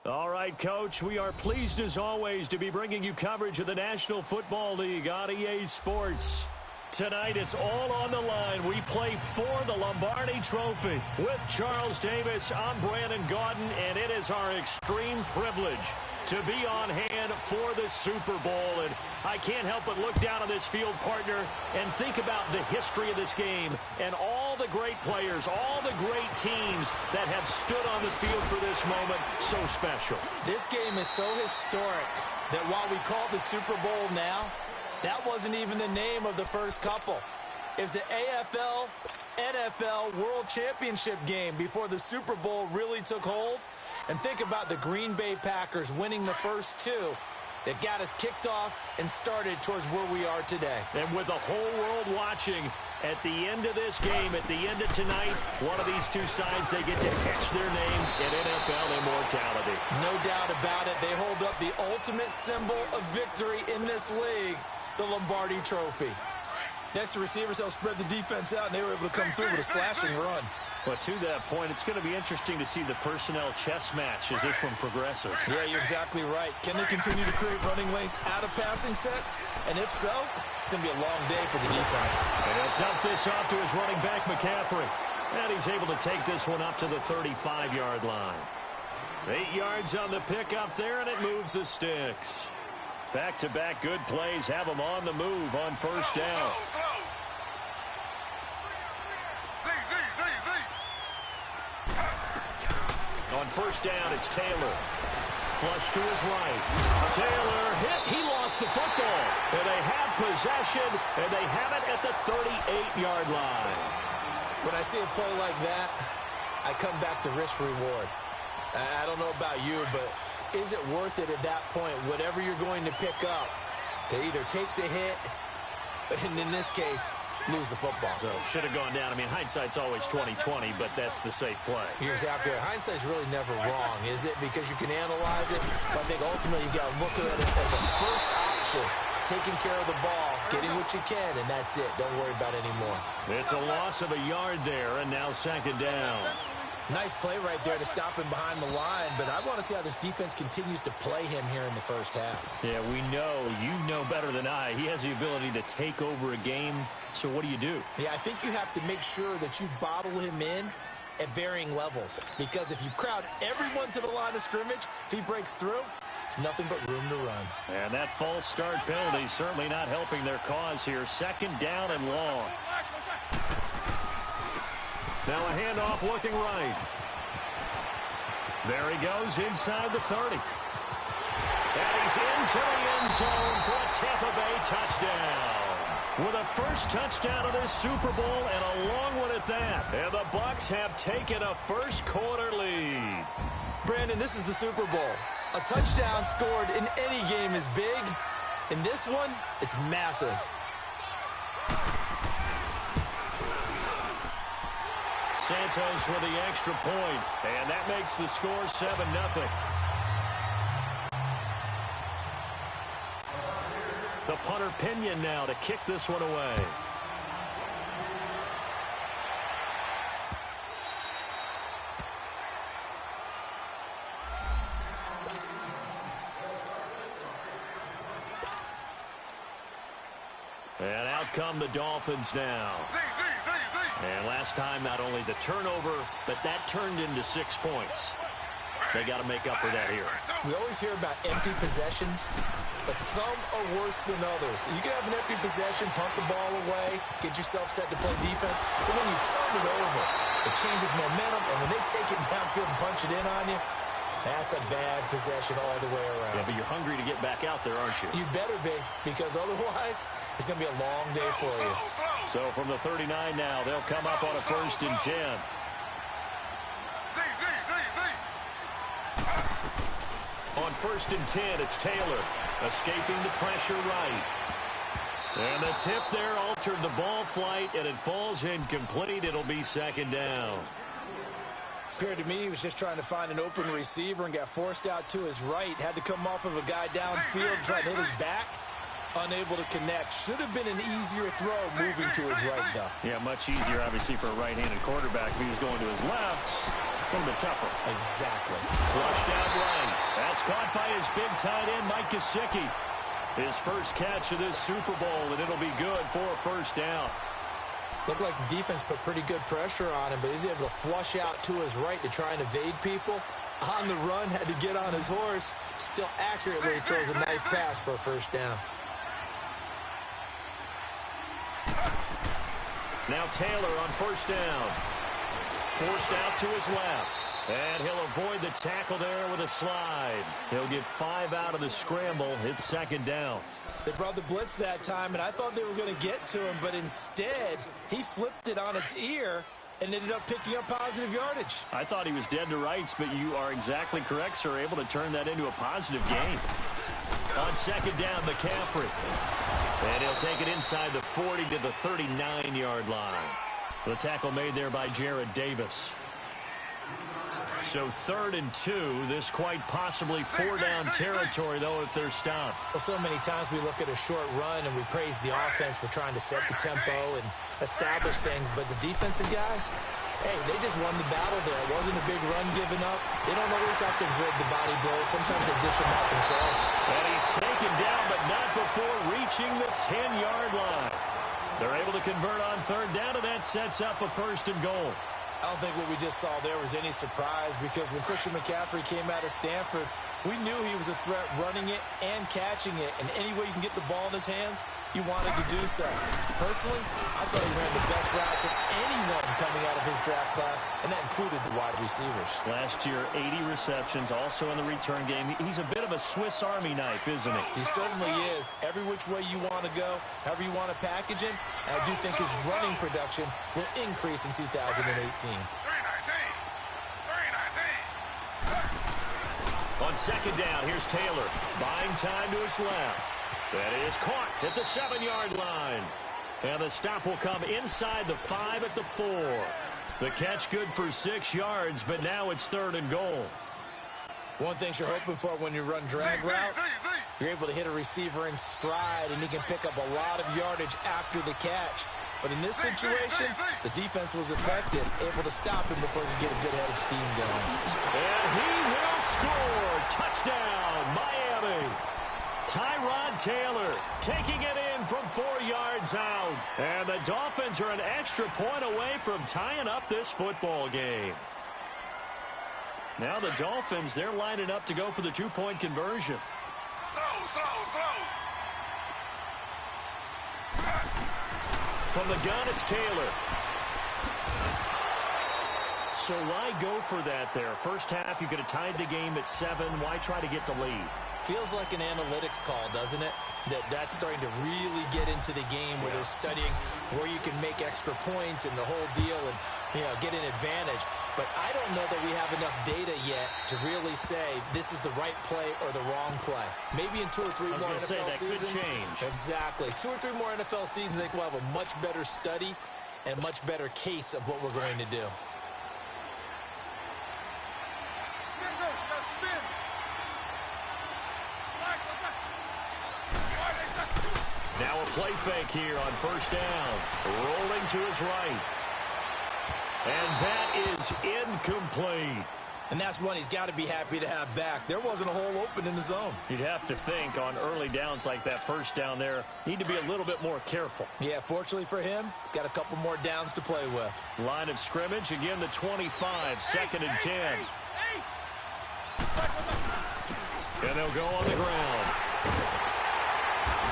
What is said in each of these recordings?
All right, Coach, we are pleased as always to be bringing you coverage of the National Football League on EA Sports. Tonight, it's all on the line. We play for the Lombardi Trophy. With Charles Davis, I'm Brandon Gaudin, and it is our extreme privilege to be on hand for the Super Bowl. And I can't help but look down on this field, partner, and think about the history of this game and all the great players, all the great teams that have stood on the field for this moment. So special. This game is so historic that while we call it the Super Bowl now, that wasn't even the name of the first couple. It was the AFL, NFL World Championship game before the Super Bowl really took hold. And think about the Green Bay Packers winning the first two that got us kicked off and started towards where we are today. And with the whole world watching, at the end of this game, at the end of tonight, one of these two sides, they get to etch their name in NFL immortality. No doubt about it. They hold up the ultimate symbol of victory in this league, the Lombardi Trophy. Next, the receivers helped spread the defense out, and they were able to come through with a slashing run. But to that point, it's going to be interesting to see the personnel chess match as this one progresses. Yeah, you're exactly right. Can they continue to create running lanes out of passing sets? And if so, it's going to be a long day for the defense. And he'll dump this off to his running back, McCaffrey. And he's able to take this one up to the 35-yard line. 8 yards on the pickup there, and it moves the sticks. Back-to-back good plays have them on the move on first down. On first down, it's Taylor. Flush to his right. Taylor hit. He lost the football. And they have possession, and they have it at the 38-yard line. When I see a play like that, I come back to risk-reward. I don't know about you, but is it worth it at that point, whatever you're going to pick up, to either take the hit, and in this case, lose the football? So should have gone down. I mean, hindsight's always 20/20, but that's the safe play. You're exactly right. Hindsight's really never wrong, is it? Because you can analyze it, but I think ultimately you got to look at it as a first option, taking care of the ball, getting what you can, and that's it. Don't worry about it anymore. It's a loss of a yard there, and now second down. Nice play right there to stop him behind the line, but I want to see how this defense continues to play him here in the first half. Yeah, we know. You know better than I. He has the ability to take over a game, so what do you do? Yeah, I think you have to make sure that you bottle him in at varying levels, because if you crowd everyone to the line of scrimmage, if he breaks through, it's nothing but room to run. And that false start penalty certainly not helping their cause here. Second down and long. Now a handoff looking right. There he goes inside the 30. And he's into the end zone for a Tampa Bay touchdown. With a first touchdown of this Super Bowl and a long one at that. And the Bucs have taken a first quarter lead. Brandon, this is the Super Bowl. A touchdown scored in any game is big. In this one, it's massive. Santos with the extra point, and that makes the score 7-0. The punter Pinion now to kick this one away. And out come the Dolphins now. And last time, not only the turnover, but that turned into 6 points. They got to make up for that here. We always hear about empty possessions, but some are worse than others. You can have an empty possession, pump the ball away, get yourself set to play defense, but when you turn it over, it changes momentum, and when they take it downfield and punch it in on you, that's a bad possession all the way around. Yeah, but you're hungry to get back out there, aren't you? You better be, because otherwise, it's going to be a long day for you. So from the 39 now, they'll come up on a 1st and 10. On 1st and 10, it's Taylor escaping the pressure right. And the tip there altered the ball flight, and it falls incomplete. It'll be second down. Appeared to me he was just trying to find an open receiver and got forced out to his right. Had to come off of a guy downfield trying to hit his back. Unable to connect. Should have been an easier throw moving to his right, though. Yeah, much easier, obviously, for a right-handed quarterback. If he was going to his left, A little bit tougher. Exactly. Flushed out right. That's caught by his big tight end, Mike Gesicki. His first catch of this Super Bowl, and it'll be good for a first down. Looked like the defense put pretty good pressure on him, but he's able to flush out to his right to try and evade people. On the run, had to get on his horse. Still accurately throws a nice pass for a first down. Now Taylor on first down. Forced out to his left. And he'll avoid the tackle there with a slide. He'll get 5 out of the scramble. It's second down. They brought the blitz that time, and I thought they were going to get to him, but instead, he flipped it on its ear and ended up picking up positive yardage. I thought he was dead to rights, but you are exactly correct, sir. Able to turn that into a positive gain. On second down, McCaffrey. And he'll take it inside the 40 to the 39-yard line. The tackle made there by Jared Davis. So 3rd and 2, this quite possibly 4-down territory, though, if they're stopped. Well, so many times we look at a short run and we praise the offense for trying to set the tempo and establish things, but the defensive guys, hey, they just won the battle there. It wasn't a big run given up. They don't always have to absorb the body blows. Sometimes they dish them out themselves. And he's taken down, but not before reaching the 10-yard line. They're able to convert on 3rd down, and that sets up a 1st and goal. I don't think what we just saw there was any surprise, because when Christian McCaffrey came out of Stanford, we knew he was a threat running it and catching it. And any way you can get the ball in his hands, you wanted to do so. Personally, I thought he ran the best routes of anyone coming out of his draft class, and that included the wide receivers. Last year, 80 receptions, also in the return game. He's a bit of a Swiss Army knife, isn't he? He certainly is. Every which way you want to go, however you want to package him, and I do think his running production will increase in 2018. On second down, here's Taylor. Buying time to his left. That is caught at the 7-yard line. And the stop will come inside the 5 at the 4. The catch good for 6 yards, but now it's 3rd and goal. One thing you're hoping for when you run drag routes, you're able to hit a receiver in stride, and he can pick up a lot of yardage after the catch. But in this situation, the defense was effective, able to stop him before he could get a good head of steam going. And he will score. Touchdown, Miami. Tyrod Taylor taking it in from 4 yards out. And the Dolphins are an extra point away from tying up this football game. Now the Dolphins, they're lining up to go for the 2-point conversion. From the gun, it's Taylor. So why go for that there? First half, you could have tied the game at 7. Why try to get the lead? Feels like an analytics call, doesn't it? That's starting to really get into the game where they're studying where you can make extra points and the whole deal and, get an advantage. But I don't know that we have enough data yet to really say this is the right play or the wrong play. Maybe in 2 or 3 more NFL seasons. Could change. Exactly. 2 or 3 more NFL seasons, I think we'll have a much better study and a much better case of what we're going to do. Now a play fake here on first down. Rolling to his right. And that is incomplete. And that's one he's got to be happy to have back. There wasn't a hole open in the zone. You'd have to think on early downs like that first down there, need to be a little bit more careful. Yeah, fortunately for him, got a couple more downs to play with. Line of scrimmage, again the 25, 2nd and 10. And they'll go on the ground.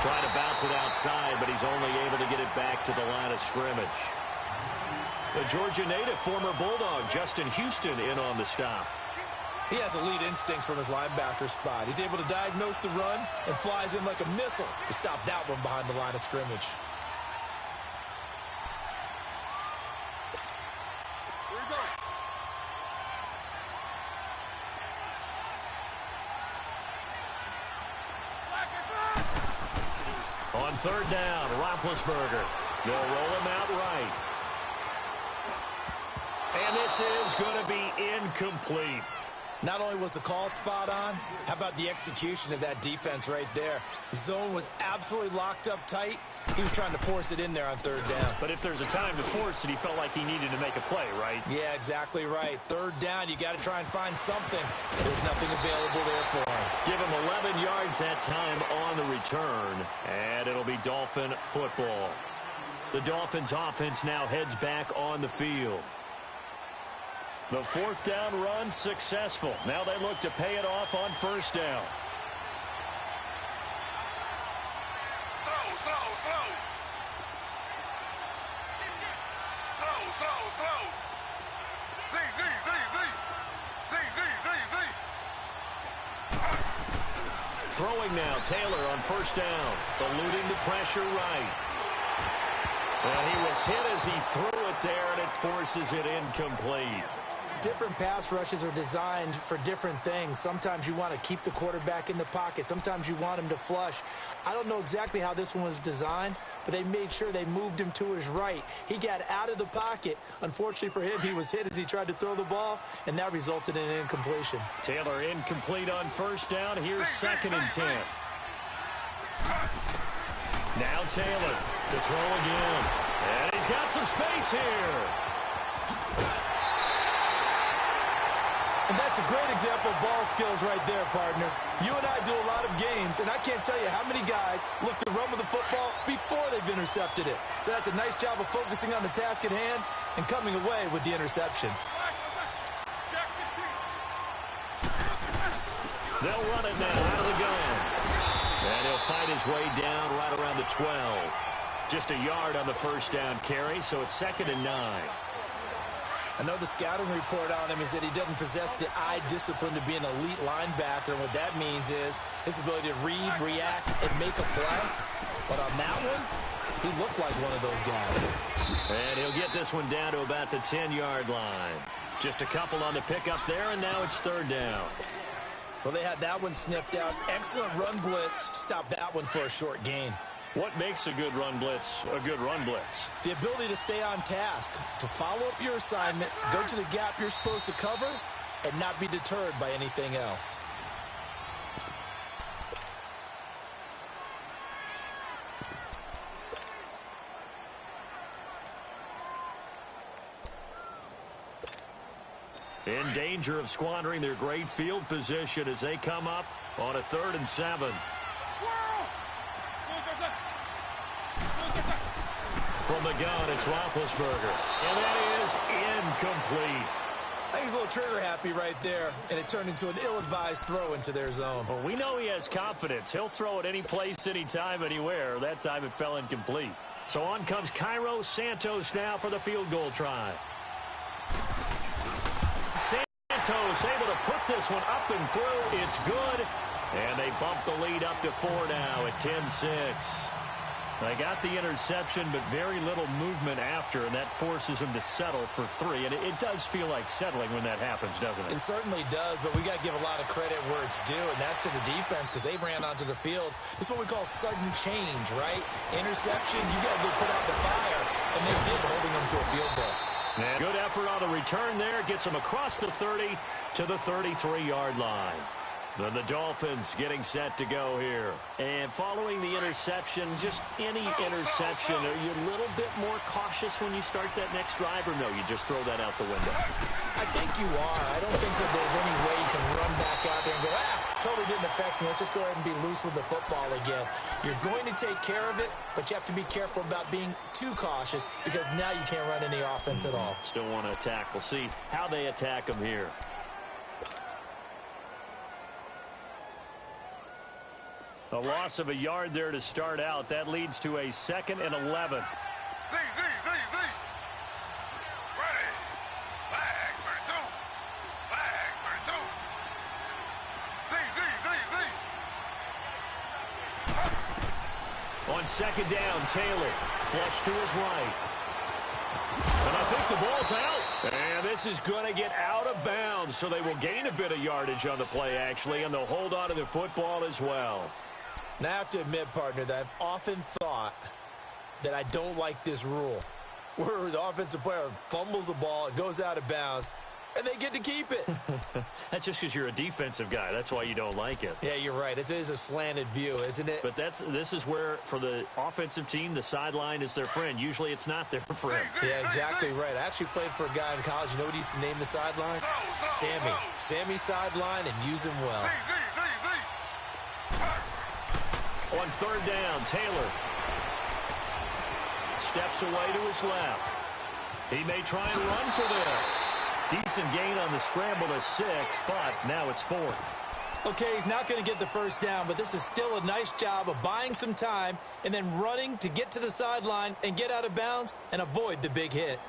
Trying to bounce it outside, but he's only able to get it back to the line of scrimmage. The Georgia native, former Bulldog, Justin Houston, in on the stop. He has elite instincts from his linebacker spot. He's able to diagnose the run and flies in like a missile to stop that one behind the line of scrimmage. On 3rd down, Roethlisberger. They'll roll him out right. And this is going to be incomplete. Not only was the call spot on, how about the execution of that defense right there? The zone was absolutely locked up tight. He was trying to force it in there on third down. But if there's a time to force it, he felt like he needed to make a play, right? Yeah, exactly right. Third down, you got to try and find something. There's nothing available there for him. Give him 11 yards that time on the return, and it'll be Dolphin football. The Dolphins offense now heads back on the field. The fourth down run successful. Now they look to pay it off on first down. Throwing now, Taylor on first down, eluding the pressure right. And he was hit as he threw it there, and it forces it incomplete. Different pass rushes are designed for different things. Sometimes you want to keep the quarterback in the pocket. Sometimes you want him to flush. I don't know exactly how this one was designed, but they made sure they moved him to his right. He got out of the pocket. Unfortunately for him, he was hit as he tried to throw the ball, and that resulted in an incompletion. Taylor incomplete on first down. Here's 2nd and 10. Now Taylor to throw again. And he's got some space here. And that's a great example of ball skills right there, partner. You and I do a lot of games, and I can't tell you how many guys look to run with the football before they've intercepted it. So that's a nice job of focusing on the task at hand and coming away with the interception. They'll run it now out of the gun. And he'll fight his way down right around the 12. Just a yard on the first down carry, so it's 2nd and 9. I know the scouting report on him is that he doesn't possess the eye discipline to be an elite linebacker. And what that means is his ability to read, react, and make a play. But on that one, he looked like one of those guys. And he'll get this one down to about the 10-yard line. Just a couple on the pickup there, and now it's 3rd down. Well, they had that one sniffed out. Excellent run blitz. Stopped that one for a short gain. What makes a good run blitz a good run blitz? The ability to stay on task, to follow up your assignment, go to the gap you're supposed to cover, and not be deterred by anything else. In danger of squandering their great field position as they come up on a 3rd and 7. From the gun, it's Roethlisberger. And that is incomplete. I think he's a little trigger happy right there, and it turned into an ill-advised throw into their zone. Well, we know he has confidence. He'll throw it any place, anytime, anywhere. That time it fell incomplete. So on comes Cairo Santos now for the field goal try. Santos able to put this one up and through. It's good. And they bump the lead up to 4 now at 10-6. They got the interception, but very little movement after, and that forces them to settle for 3. And it does feel like settling when that happens, doesn't it? It certainly does, but we got to give a lot of credit where it's due, and that's to the defense because they ran onto the field. It's what we call sudden change, right? Interception, you got to go put out the fire, and they did, holding them to a field goal. And good effort on the return there. Gets them across the 30 to the 33-yard line. Then the Dolphins getting set to go here. And following the interception, just any interception, are you a little bit more cautious when you start that next drive, or no, you just throw that out the window? I think you are. I don't think that there's any way you can run back out there and go, totally didn't affect me. Let's just go ahead and be loose with the football again. You're going to take care of it, but you have to be careful about being too cautious because now you can't run any offense at all. Still want to attack. We'll see how they attack them here. A loss of a yard there to start out. That leads to a 2nd and 11. Ready. Flag for 2. Flag for 2. On 2nd down, Taylor flush to his right. And I think the ball's out. And this is going to get out of bounds, so they will gain a bit of yardage on the play, actually, and they'll hold on to the football as well. Now, I have to admit, partner, that I've often thought that I don't like this rule, where the offensive player fumbles the ball, it goes out of bounds, and they get to keep it. That's just because you're a defensive guy. That's why you don't like it. Yeah, you're right. It is a slanted view, isn't it? But this is where, for the offensive team, the sideline is their friend. Usually it's not their friend. Yeah, exactly right. I actually played for a guy in college. You know what he used to name the sideline? Sammy. Sammy sideline, and use him well. On third down, Taylor steps away to his left. He may try and run for this. Decent gain on the scramble to 6, but now it's 4th. Okay, he's not going to get the first down, but this is still a nice job of buying some time and then running to get to the sideline and get out of bounds and avoid the big hit.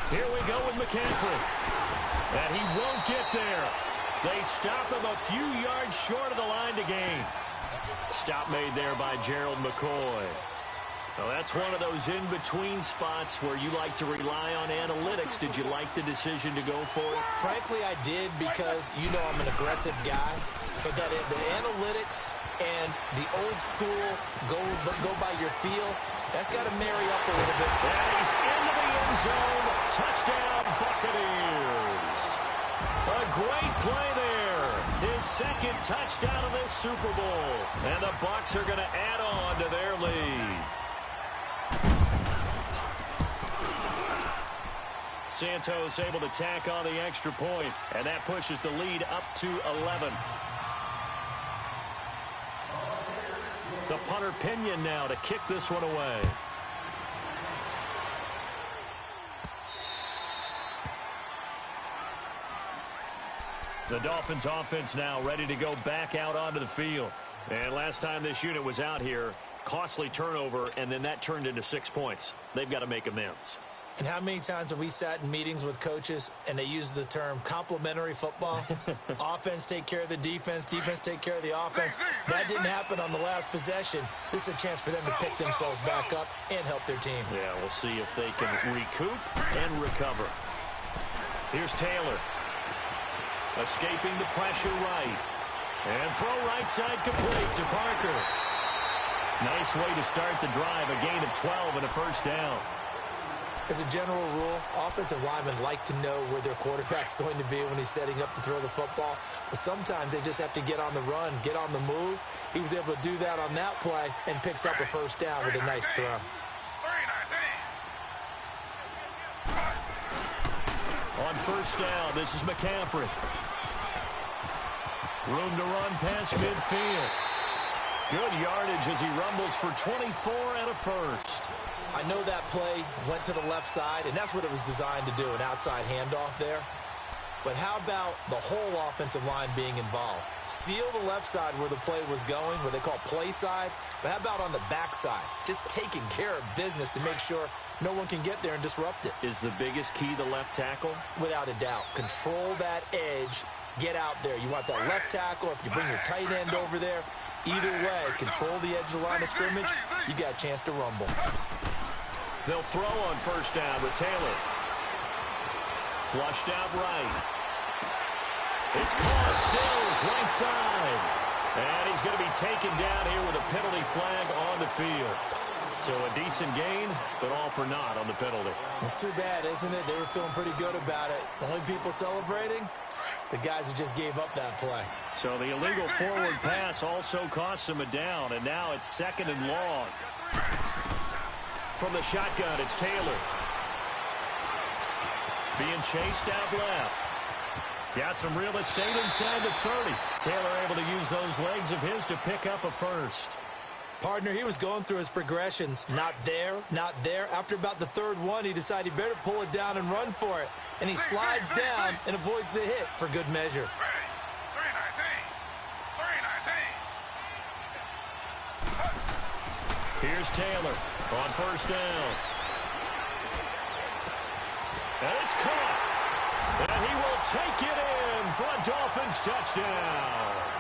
Here we go with McCaffrey. And he won't get there. They stop him a few yards short of the line to gain. Stop made there by Gerald McCoy. Well, that's one of those in-between spots where you like to rely on analytics. Did you like the decision to go for it? Frankly, I did because, you know, I'm an aggressive guy. But that the analytics and the old school go by your feel, that's got to marry up a little bit. And he's into the end zone. Touchdown, Buccaneers. A great play there. His second touchdown of this Super Bowl. And the Bucs are going to add on to their lead. Santos able to tack on the extra point, and that pushes the lead up to 11. The punter Pinion now to kick this one away. The Dolphins offense now ready to go back out onto the field. And last time this unit was out here, costly turnover, and then that turned into 6 points. They've got to make amends. And how many times have we sat in meetings with coaches and they use the term complementary football? Offense take care of the defense, defense take care of the offense. That didn't happen on the last possession. This is a chance for them to pick themselves back up and help their team. Yeah, we'll see if they can recoup and recover. Here's Taylor. Escaping the pressure right. And throw right side complete to Parker. Nice way to start the drive. A gain of 12 and a first down. As a general rule, offensive linemen like to know where their quarterback's going to be when he's setting up to throw the football. But sometimes they just have to get on the run, get on the move. He was able to do that on that play and picks up a first down with a nice throw. On first down, this is McCaffrey. Room to run past midfield. Good yardage as he rumbles for 24 and a first. I know that play went to the left side, and that's what it was designed to do, an outside handoff there. But how about the whole offensive line being involved? Seal the left side where the play was going, what they call play side. But how about on the back side? Just taking care of business to make sure no one can get there and disrupt it. Is the biggest key the left tackle? Without a doubt. Control that edge. Get out there. You want that left tackle. If you bring your tight end over there, either way, control the edge of the line of scrimmage, you got a chance to rumble. They'll throw on first down with Taylor. Flushed out right. It's caught. Stills right side. And he's going to be taken down here with a penalty flag on the field. So a decent gain, but all for naught on the penalty. It's too bad, isn't it? They were feeling pretty good about it. The only people celebrating, the guys who just gave up that play. So the illegal forward pass also costs him a down, and now it's second and long. From the shotgun, it's Taylor. Being chased out left. Got some real estate inside the 30. Taylor able to use those legs of his to pick up a first. Partner, he was going through his progressions. Not there, not there. After about the third one, he decided he better pull it down and run for it. And he slides down and avoids the hit for good measure. Here's Taylor on first down. And it's caught. And he will take it in for a Dolphins touchdown.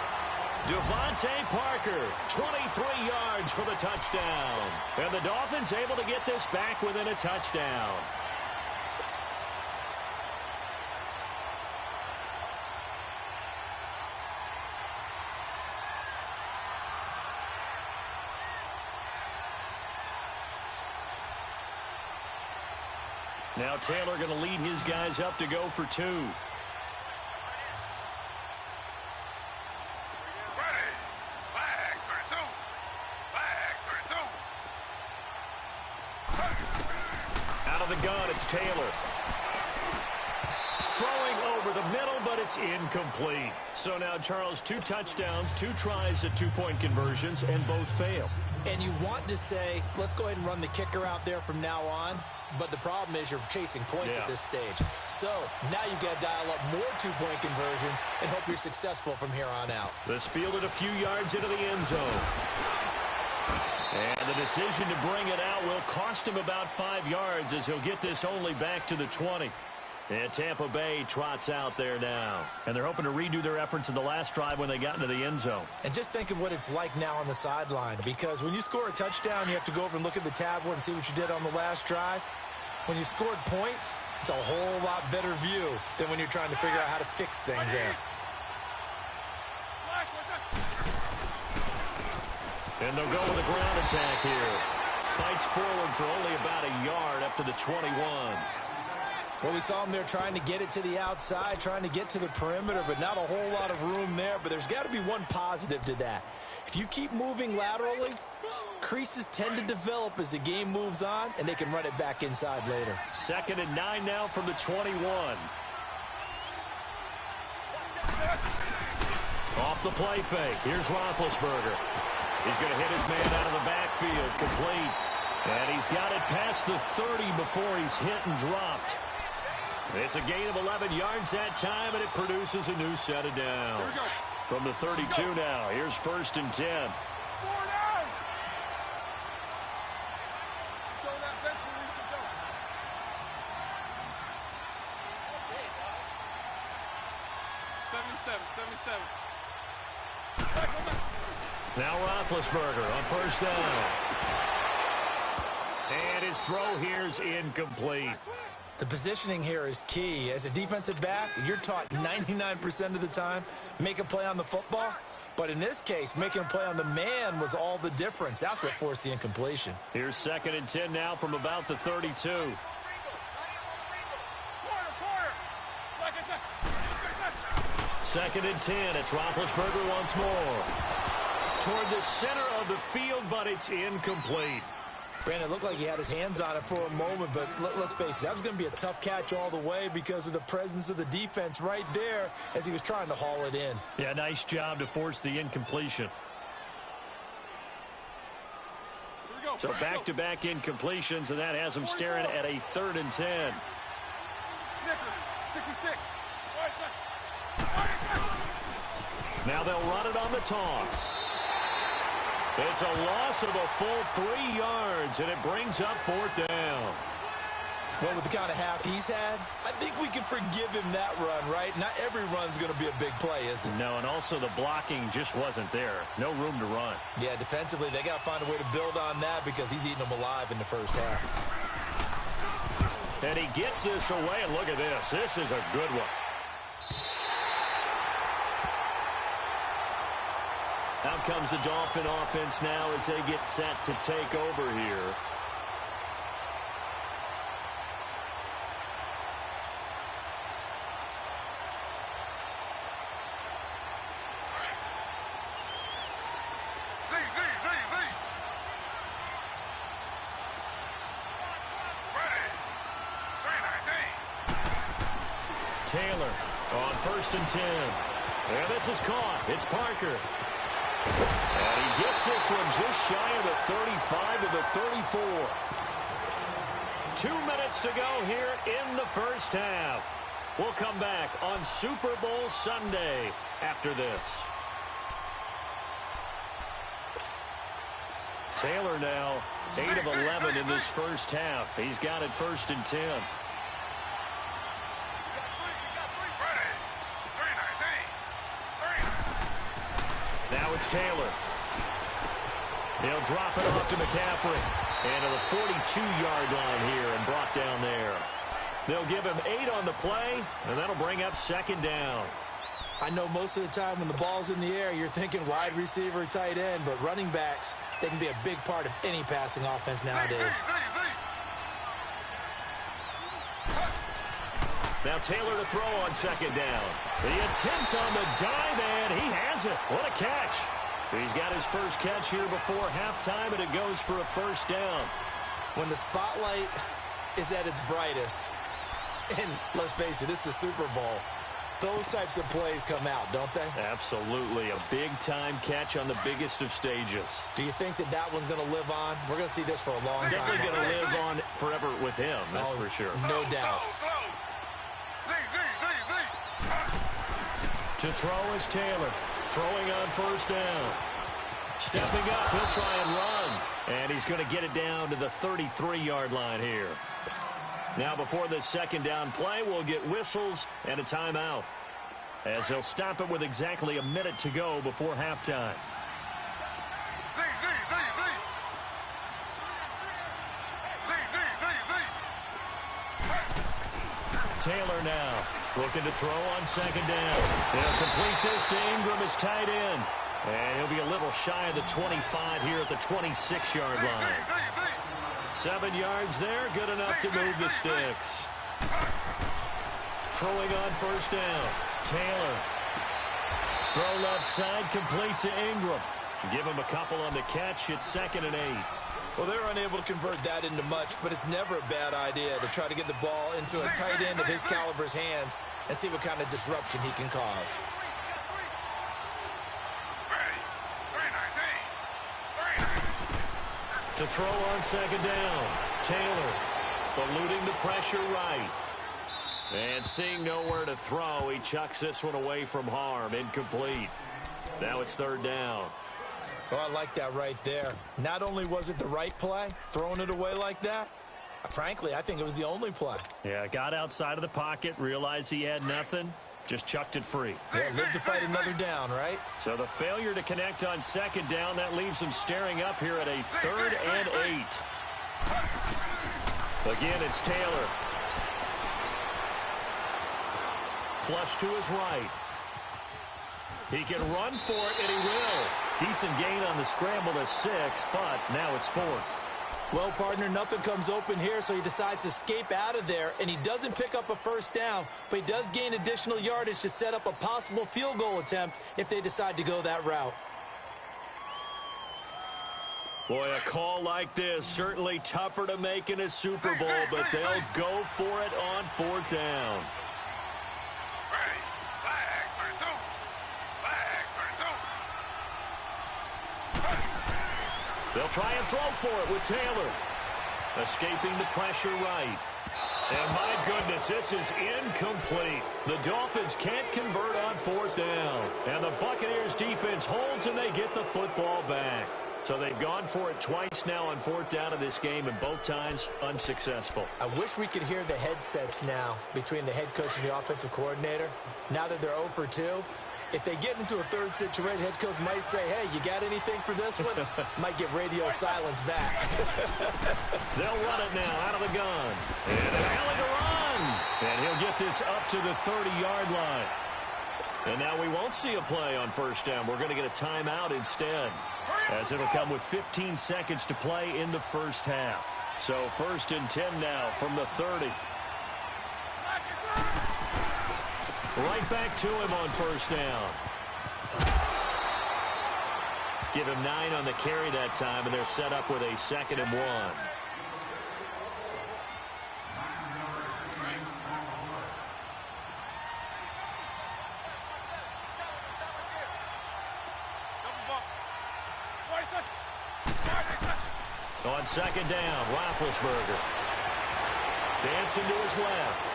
Devontae Parker, 23 yards for the touchdown. And the Dolphins able to get this back within a touchdown. Now Taylor going to lead his guys up to go for 2. Ready. Flag 32. Flag 32. Out of the gun, it's Taylor. Throwing over the middle, but it's incomplete. So now, Charles, 2 touchdowns, 2 tries at 2-point conversions, and both fail. And you want to say, let's go ahead and run the kicker out there from now on. But the problem is you're chasing points at this stage. So now you've got to dial up more 2-point conversions and hope you're successful from here on out. This fielded a few yards into the end zone. And the decision to bring it out will cost him about 5 yards as he'll get this only back to the 20. And Tampa Bay trots out there now. And they're hoping to redo their efforts in the last drive when they got into the end zone. And just think of what it's like now on the sideline. Because when you score a touchdown, you have to go over and look at the tablet and see what you did on the last drive. When you scored points, it's a whole lot better view than when you're trying to figure out how to fix things there. And they'll go with a ground attack here. Fights forward for only about a yard up to the 21. Well, we saw him there trying to get it to the outside, trying to get to the perimeter, but not a whole lot of room there. But there's got to be one positive to that. If you keep moving laterally, creases tend to develop as the game moves on, and they can run it back inside later. 2nd and 9 now from the 21. Off the play fake. Here's Roethlisberger. He's going to hit his man out of the backfield. Complete. And he's got it past the 30 before he's hit and dropped. It's a gain of 11 yards that time, and it produces a new set of downs. From the 32 now, here's 1st and 10. Now Roethlisberger on 1st down. And his throw here is incomplete. The positioning here is key. As a defensive back, you're taught 99% of the time, make a play on the football. But in this case, making a play on the man was all the difference. That's what forced the incompletion. Here's 2nd and 10 now from about the 32. 2nd and 10. It's Roethlisberger once more. Toward the center of the field, but it's incomplete. Brandon, it looked like he had his hands on it for a moment, but let's face it, that was going to be a tough catch all the way because of the presence of the defense right there as he was trying to haul it in. Yeah, nice job to force the incompletion. So back-to-back incompletions, and that has him staring at a 3rd and 10. Now they'll run it on the toss. It's a loss of a full 3 yards, and it brings up 4th down. Well, with the kind of half he's had, I think we can forgive him that run, right? Not every run's going to be a big play, is it? No, and also the blocking just wasn't there. No room to run. Yeah, defensively, they got to find a way to build on that because he's eating them alive in the first half. And he gets this away, and look at this. This is a good one. Out comes the Dolphin offense now as they get set to take over here. Taylor on 1st and 10. And this is caught. It's Parker. And he gets this one just shy of the 35 to the 34. 2 minutes to go here in the first half. We'll come back on Super Bowl Sunday after this. Taylor now 8 of 11 in this first half. He's got it 1st and 10. Now it's Taylor. He'll drop it off to McCaffrey. And to the 42-yard line here and brought down there. They'll give him 8 on the play, and that'll bring up 2nd down. I know most of the time when the ball's in the air, you're thinking wide receiver, tight end, but running backs, they can be a big part of any passing offense nowadays. Now Taylor to throw on second down. The attempt on the dive, and he has it. What a catch. He's got his first catch here before halftime, and it goes for a first down. When the spotlight is at its brightest, and let's face it, it's the Super Bowl, those types of plays come out, don't they? Absolutely. A big-time catch on the biggest of stages. Do you think that that one's going to live on? We're going to see this for a long time. Definitely going to live on forever with him, that's for sure. No doubt. To throw is Taylor. Throwing on first down. Stepping up, he'll try and run. And he's going to get it down to the 33-yard line here. Now before this second down play, we'll get whistles and a timeout, as they'll stop it with exactly a minute to go before halftime. Taylor now looking to throw on second down. He'll complete this to Ingram, his tight end. And he'll be a little shy of the 25 here at the 26-yard line. 7 yards there, good enough to move the sticks. Throwing on first down. Taylor. Throw left side, complete to Ingram. Give him a couple on the catch. It's 2nd and 8. Well, they're unable to convert that into much, but it's never a bad idea to try to get the ball into a tight end of his caliber's hands and see what kind of disruption he can cause. To throw on second down. Taylor eluding the pressure right. And seeing nowhere to throw, he chucks this one away from harm. Incomplete. Now it's 3rd down. Oh, I like that right there. Not only was it the right play, throwing it away like that, frankly, I think it was the only play. Yeah, got outside of the pocket, realized he had nothing, just chucked it free. Yeah, live to fight another down, right? So the failure to connect on second down, that leaves him staring up here at a 3rd and 8. Again, it's Taylor. Flush to his right. He can run for it, and he will. Decent gain on the scramble to 6, but now it's 4th. Well, partner, nothing comes open here, so he decides to escape out of there, and he doesn't pick up a first down, but he does gain additional yardage to set up a possible field goal attempt if they decide to go that route. Boy, a call like this, certainly tougher to make in a Super Bowl, but they'll go for it on 4th down. They'll try and throw for it with Taylor. Escaping the pressure right. And my goodness, this is incomplete. The Dolphins can't convert on 4th down. And the Buccaneers defense holds, and they get the football back. So they've gone for it twice now on 4th down in this game, and both times unsuccessful. I wish we could hear the headsets now between the head coach and the offensive coordinator. Now that they're 0 for 2. If they get into a third situation, head coach might say, hey, you got anything for this one? Might get radio silence back. They'll run it now out of the gun. And an alley to run. And he'll get this up to the 30-yard line. And now we won't see a play on first down. We're going to get a timeout instead, as it'll come with 15 seconds to play in the first half. So 1st and 10 now from the 30. Right back to him on first down. Give him 9 on the carry that time, and they're set up with a 2nd and 1. On second down, Roethlisberger. Dancing to his left.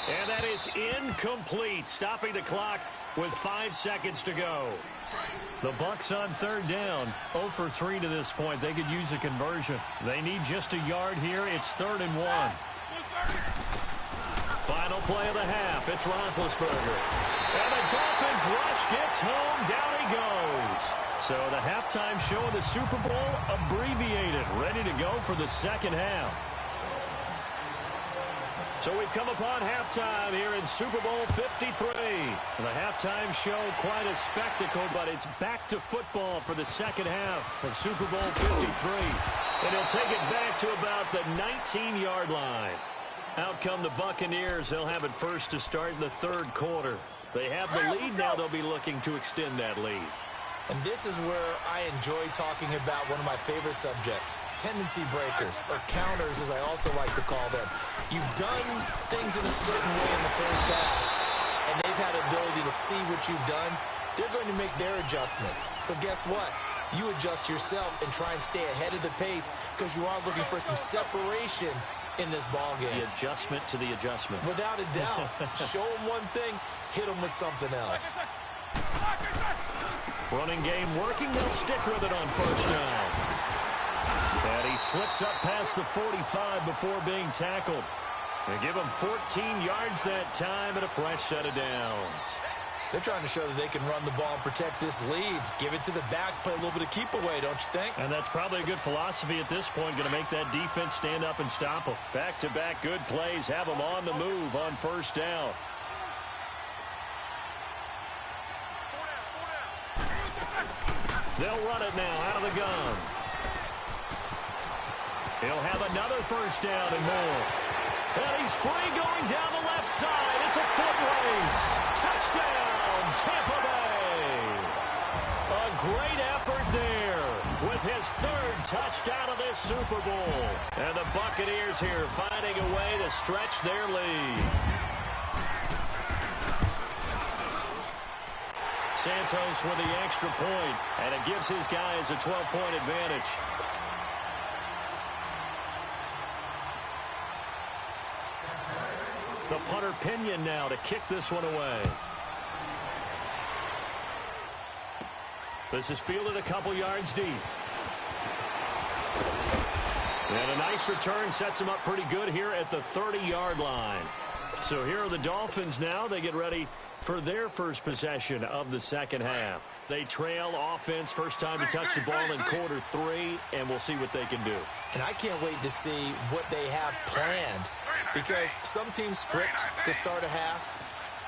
And that is incomplete, stopping the clock with 5 seconds to go. The Bucs on 3rd down, 0 for 3 to this point. They could use a conversion. They need just a yard here. It's 3rd and 1. Final play of the half. It's Roethlisberger. And the Dolphins rush gets home. Down he goes. So the halftime show of the Super Bowl abbreviated. Ready to go for the second half. So we've come upon halftime here in Super Bowl 53. The halftime show, quite a spectacle, but it's back to football for the second half of Super Bowl 53. And he'll take it back to about the 19-yard line. Out come the Buccaneers. They'll have it first to start in the third quarter. They have the lead now. They'll be looking to extend that lead. And this is where I enjoy talking about one of my favorite subjects, tendency breakers, or counters as I also like to call them. You've done things in a certain way in the first half, and they've had the ability to see what you've done. They're going to make their adjustments. So guess what? You adjust yourself and try and stay ahead of the pace because you are looking for some separation in this ball game. The adjustment to the adjustment. Without a doubt. Show them one thing, hit them with something else. Running game working. They'll stick with it on first down. And he slips up past the 45 before being tackled. They give him 14 yards that time and a fresh set of downs. They're trying to show that they can run the ball and protect this lead. Give it to the backs, play a little bit of keep away, don't you think? And that's probably a good philosophy at this point. Going to make that defense stand up and stop them. Back-to-back good plays. Have them on the move on first down. They'll run it now out of the gun. He'll have another first down and more. And he's free going down the left side. It's a foot race. Touchdown, Tampa Bay. A great effort there with his third touchdown of this Super Bowl. And the Buccaneers here finding a way to stretch their lead. Santos with the extra point, and it gives his guys a 12-point advantage. The punter Pinion now to kick this one away. This is fielded a couple yards deep. And a nice return sets him up pretty good here at the 30-yard line. So here are the Dolphins now. They get ready for their first possession of the second half. They trail offense, first time to touch the ball in quarter 3, and we'll see what they can do. And I can't wait to see what they have planned, because some teams script to start a half.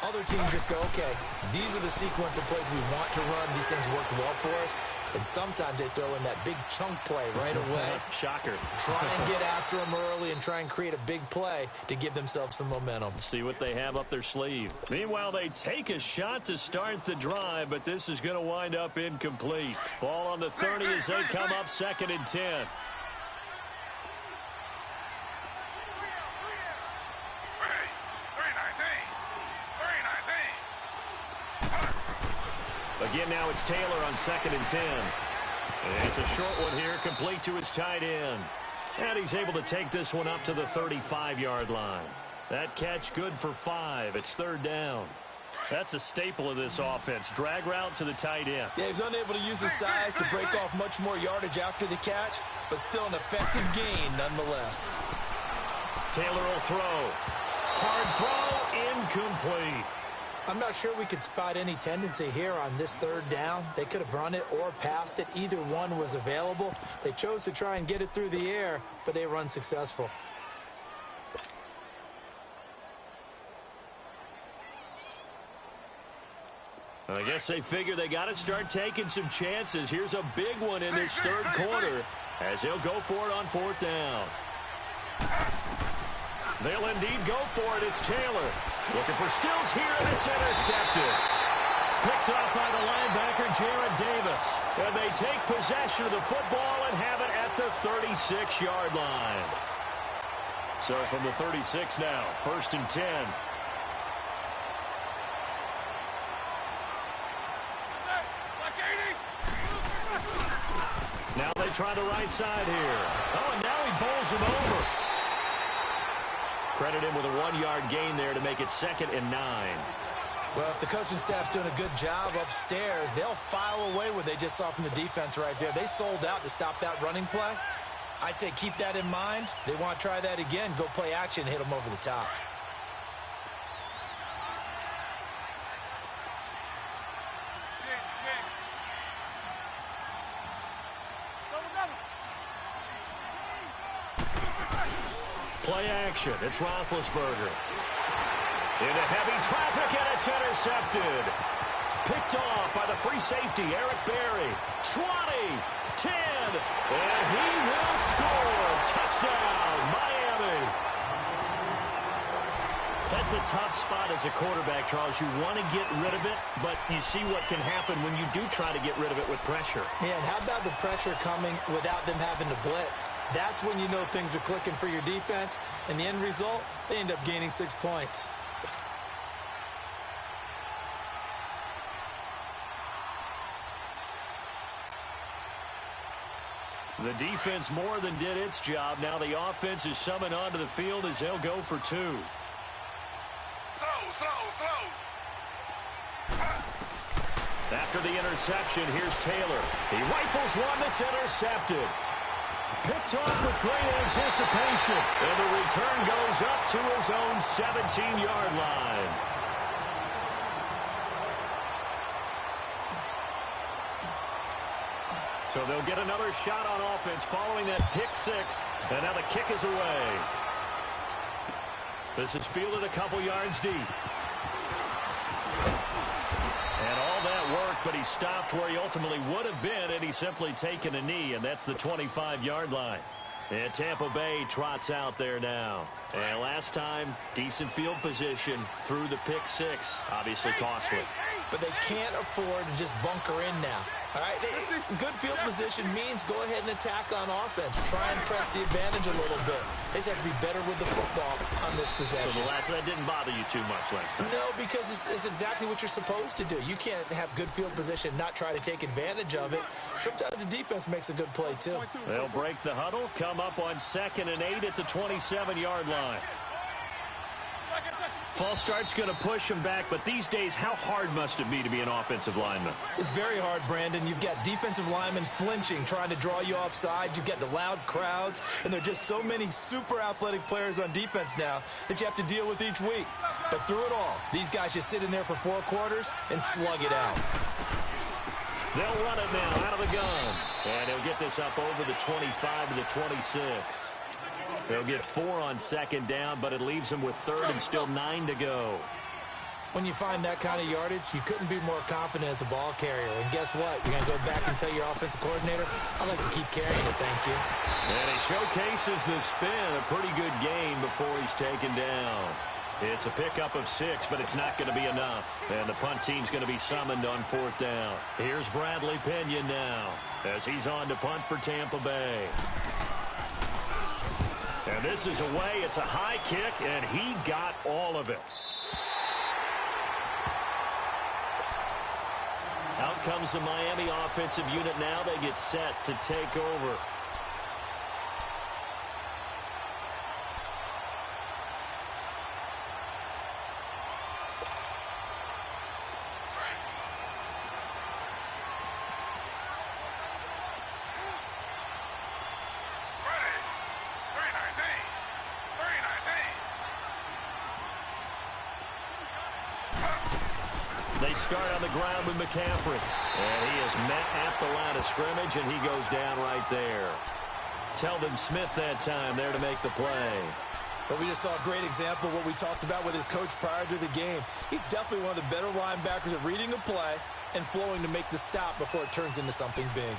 Other teams just go, okay, these are the sequence of plays we want to run. These things worked well for us. And sometimes they throw in that big chunk play right away. Shocker. Try and get after them early and try and create a big play to give themselves some momentum. See what they have up their sleeve. Meanwhile, they take a shot to start the drive, but this is going to wind up incomplete. Ball on the 30 as they come up 2nd and 10. Again, now it's Taylor on 2nd and 10. And it's a short one here, complete to his tight end. And he's able to take this one up to the 35-yard line. That catch good for 5. It's 3rd down. That's a staple of this offense. Drag route to the tight end. Yeah, he's unable to use his size to break off much more yardage after the catch, but still an effective gain nonetheless. Taylor will throw. Hard throw, incomplete. I'm not sure we could spot any tendency here on this 3rd down. They could have run it or passed it. Either one was available. They chose to try and get it through the air, but they run successful. I guess they figure they got to start taking some chances. Here's a big one in this 3rd quarter as he'll go for it on 4th down. They'll indeed go for it. It's Taylor. Looking for Stills here, and it's intercepted. Picked off by the linebacker, Jarrad Davis. And they take possession of the football and have it at the 36-yard line. So from the 36 now, 1st and 10. Now they try the right side here. Oh, and now he bowls him over. Credit him with a 1-yard gain there to make it 2nd and 9. Well, if the coaching staff's doing a good job upstairs, they'll file away what they just saw from the defense right there. They sold out to stop that running play. I'd say keep that in mind. They want to try that again. Go play action, hit them over the top. Play action. It's Roethlisberger. Into heavy traffic, and it's intercepted. Picked off by the free safety, Eric Berry. 20, 10, and he will score. Touchdown, Miami. That's a tough spot as a quarterback, Charles. You want to get rid of it, but you see what can happen when you do try to get rid of it with pressure. Yeah, and how about the pressure coming without them having to blitz? That's when you know things are clicking for your defense, and the end result, they end up gaining 6 points. The defense more than did its job. Now the offense is summoned onto the field as they'll go for 2. Slow. After the interception, here's Taylor. He rifles one that's intercepted. Picked off with great anticipation. And the return goes up to his own 17-yard line. So they'll get another shot on offense following that pick 6. And now the kick is away. This is fielded a couple yards deep. And all that worked, but he stopped where he ultimately would have been had he simply taken a knee, and that's the 25-yard line. And Tampa Bay trots out there now. And last time, decent field position through the pick 6. Obviously costly. But they can't afford to just bunker in now. All right, good field position means go ahead and attack on offense. Try and press the advantage a little bit. They just have to be better with the football on this possession. So that didn't bother you too much last time? No, because it's exactly what you're supposed to do. You can't have good field position, not try to take advantage of it. Sometimes the defense makes a good play, too. They'll break the huddle, come up on 2nd and 8 at the 27-yard line. False start's going to push him back, but these days, how hard must it be to be an offensive lineman? It's very hard, Brandon. You've got defensive linemen flinching, trying to draw you offside. You've got the loud crowds, and there are just so many super athletic players on defense now that you have to deal with each week. But through it all, these guys just sit in there for 4 quarters and slug it out. They'll run it now out of the gun, and he'll get this up over the 25 to the 26. They'll get 4 on 2nd down, but it leaves them with 3rd and still 9 to go. When you find that kind of yardage, you couldn't be more confident as a ball carrier. And guess what? You're going to go back and tell your offensive coordinator, I'd like to keep carrying it, thank you. And he showcases the spin, a pretty good gain before he's taken down. It's a pickup of 6, but it's not going to be enough. And the punt team's going to be summoned on 4th down. Here's Bradley Pinion now as he's on to punt for Tampa Bay. And this is away. It's a high kick, and he got all of it. Out comes the Miami offensive unit now. They get set to take over. They start on the ground with McCaffrey. And he is met at the line of scrimmage, and he goes down right there. Telvin Smith that time there to make the play. But we just saw a great example of what we talked about with his coach prior to the game. He's definitely one of the better linebackers at reading a play and flowing to make the stop before it turns into something big.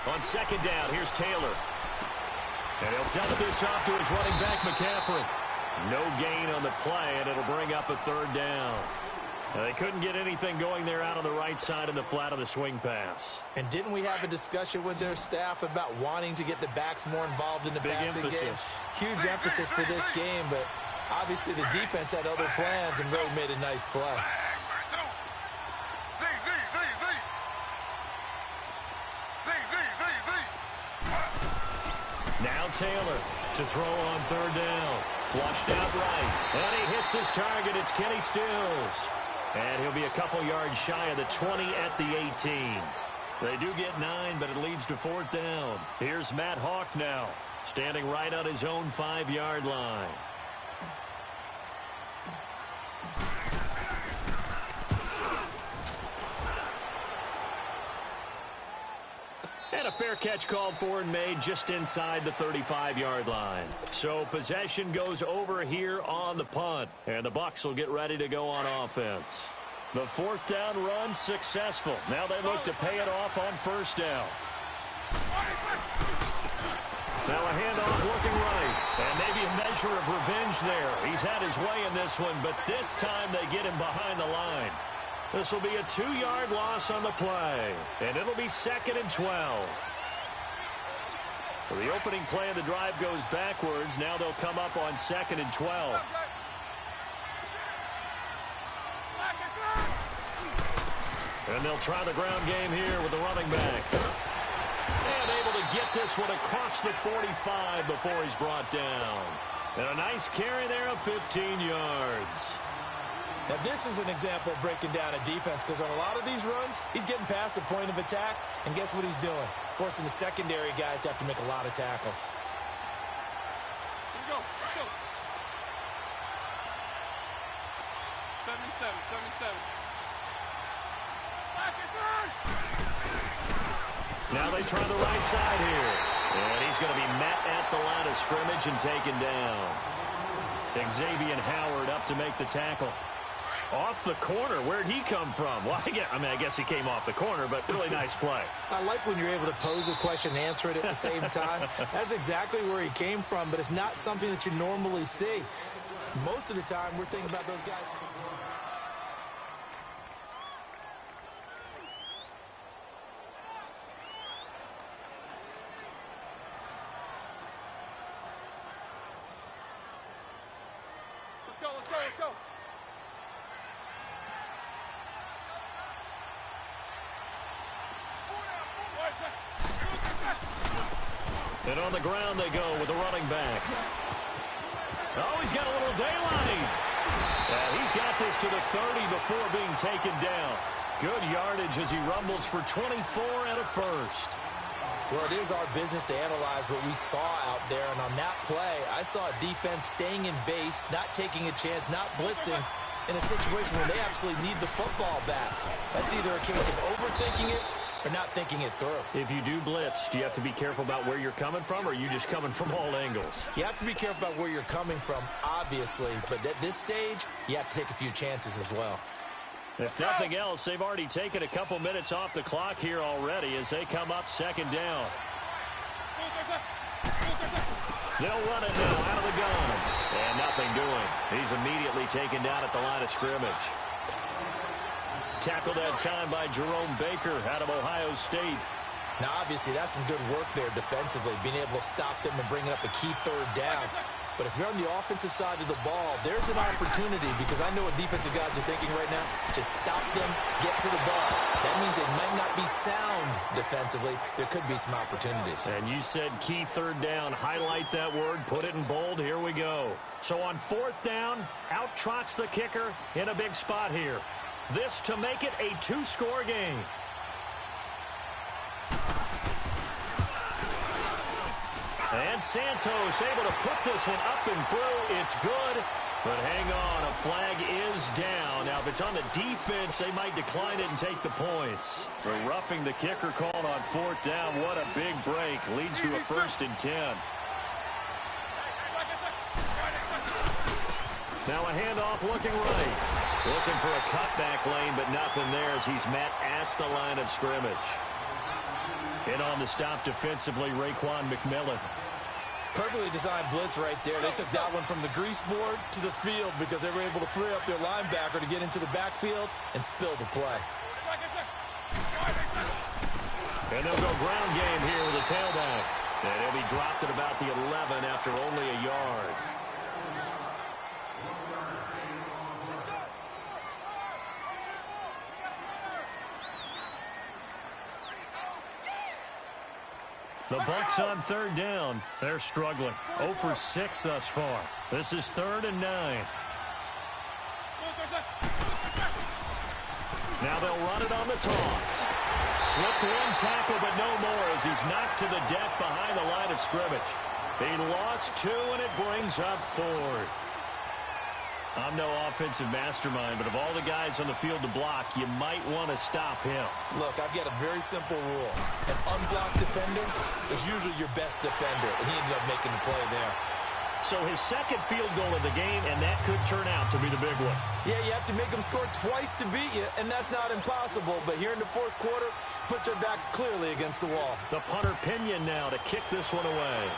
On 2nd down, here's Taylor. And he'll dump this off to his running back, McCaffrey. No gain on the play, and it'll bring up a 3rd down. Now, they couldn't get anything going there out on the right side in the flat of the swing pass. And didn't we have a discussion with their staff about wanting to get the backs more involved in the passing game? Huge emphasis for this game, but obviously the defense had other plans and really made a nice play. Now Taylor to throw on 3rd down. Flushed out right. And he hits his target. It's Kenny Stills. And he'll be a couple yards shy of the 20 at the 18. They do get 9, but it leads to 4th down. Here's Matt Hawk now, standing right on his own 5-yard line. And a fair catch called for and made just inside the 35-yard line. So possession goes over here on the punt. And the Bucs will get ready to go on offense. The fourth down run successful. Now they look to pay it off on first down. Now a handoff looking right. And maybe a measure of revenge there. He's had his way in this one, but this time they get him behind the line. This will be a 2-yard loss on the play. And it'll be 2nd and 12. So the opening play of the drive goes backwards. Now they'll come up on 2nd and 12. And they'll try the ground game here with the running back. And able to get this one across the 45 before he's brought down. And a nice carry there of 15 yards. Now, this is an example of breaking down a defense because on a lot of these runs, he's getting past the point of attack, and guess what he's doing? Forcing the secondary guys to have to make a lot of tackles. Here we go. Let's go. 77, 77. Now they try the right side here. And he's going to be met at the line of scrimmage and taken down. Xavier Howard up to make the tackle. Off the corner. Where'd he come from? Well, I guess he came off the corner, but really nice play. I like when you're able to pose a question and answer it at the same time. That's exactly where he came from, but it's not something that you normally see. Most of the time, we're thinking about those guys. Let's go. And on the ground they go with the running back. Oh, he's got a little daylight. He's got this to the 30 before being taken down. Good yardage as he rumbles for 24 and a first. Well, it is our business to analyze what we saw out there. And on that play, I saw a defense staying in base, not taking a chance, not blitzing in a situation where they absolutely need the football back. That's either a case of overthinking it or not thinking it through. If you do blitz, do you have to be careful about where you're coming from, or are you just coming from all angles? You have to be careful about where you're coming from, obviously. But at this stage, you have to take a few chances as well. If nothing else, they've already taken a couple minutes off the clock here already as they come up 2nd down. They'll run it now out of the gun. And nothing doing. He's immediately taken down at the line of scrimmage. Tackled that time by Jerome Baker out of Ohio State. Now, obviously, that's some good work there defensively, being able to stop them and bringing up a key 3rd down. But if you're on the offensive side of the ball, there's an opportunity because I know what defensive guys are thinking right now. Just stop them, get to the ball. That means they might not be sound defensively. There could be some opportunities. And you said key 3rd down. Highlight that word. Put it in bold. Here we go. So on 4th down, out trots the kicker in a big spot here. This to make it a 2-score game. And Santos able to put this one up and through. It's good. But hang on, a flag is down. Now, if it's on the defense, they might decline it and take the points. The roughing the kicker called on 4th down. What a big break. Leads to a 1st and 10. Now a handoff looking right. Looking for a cutback lane, but nothing there as he's met at the line of scrimmage. In on the stop defensively, Raekwon McMillan. Perfectly designed blitz right there. They took that one from the grease board to the field because they were able to free up their linebacker to get into the backfield and spill the play. And they'll go ground game here with a tailback. And he'll be dropped at about the 11 after only a yard. The Bucs on 3rd down. They're struggling. 0 for 6 thus far. This is 3rd and 9. Now they'll run it on the toss. Slipped one tackle, but no more as he's knocked to the deck behind the line of scrimmage. He lost 2, and it brings up 4th. I'm no offensive mastermind, but of all the guys on the field to block, you might want to stop him. Look, I've got a very simple rule. An unblocked defender is usually your best defender, and he ended up making the play there. So his second field goal of the game, and that could turn out to be the big one. Yeah, you have to make them score twice to beat you, and that's not impossible. But here in the fourth quarter, puts their backs clearly against the wall. The punter Pinion now to kick this one away.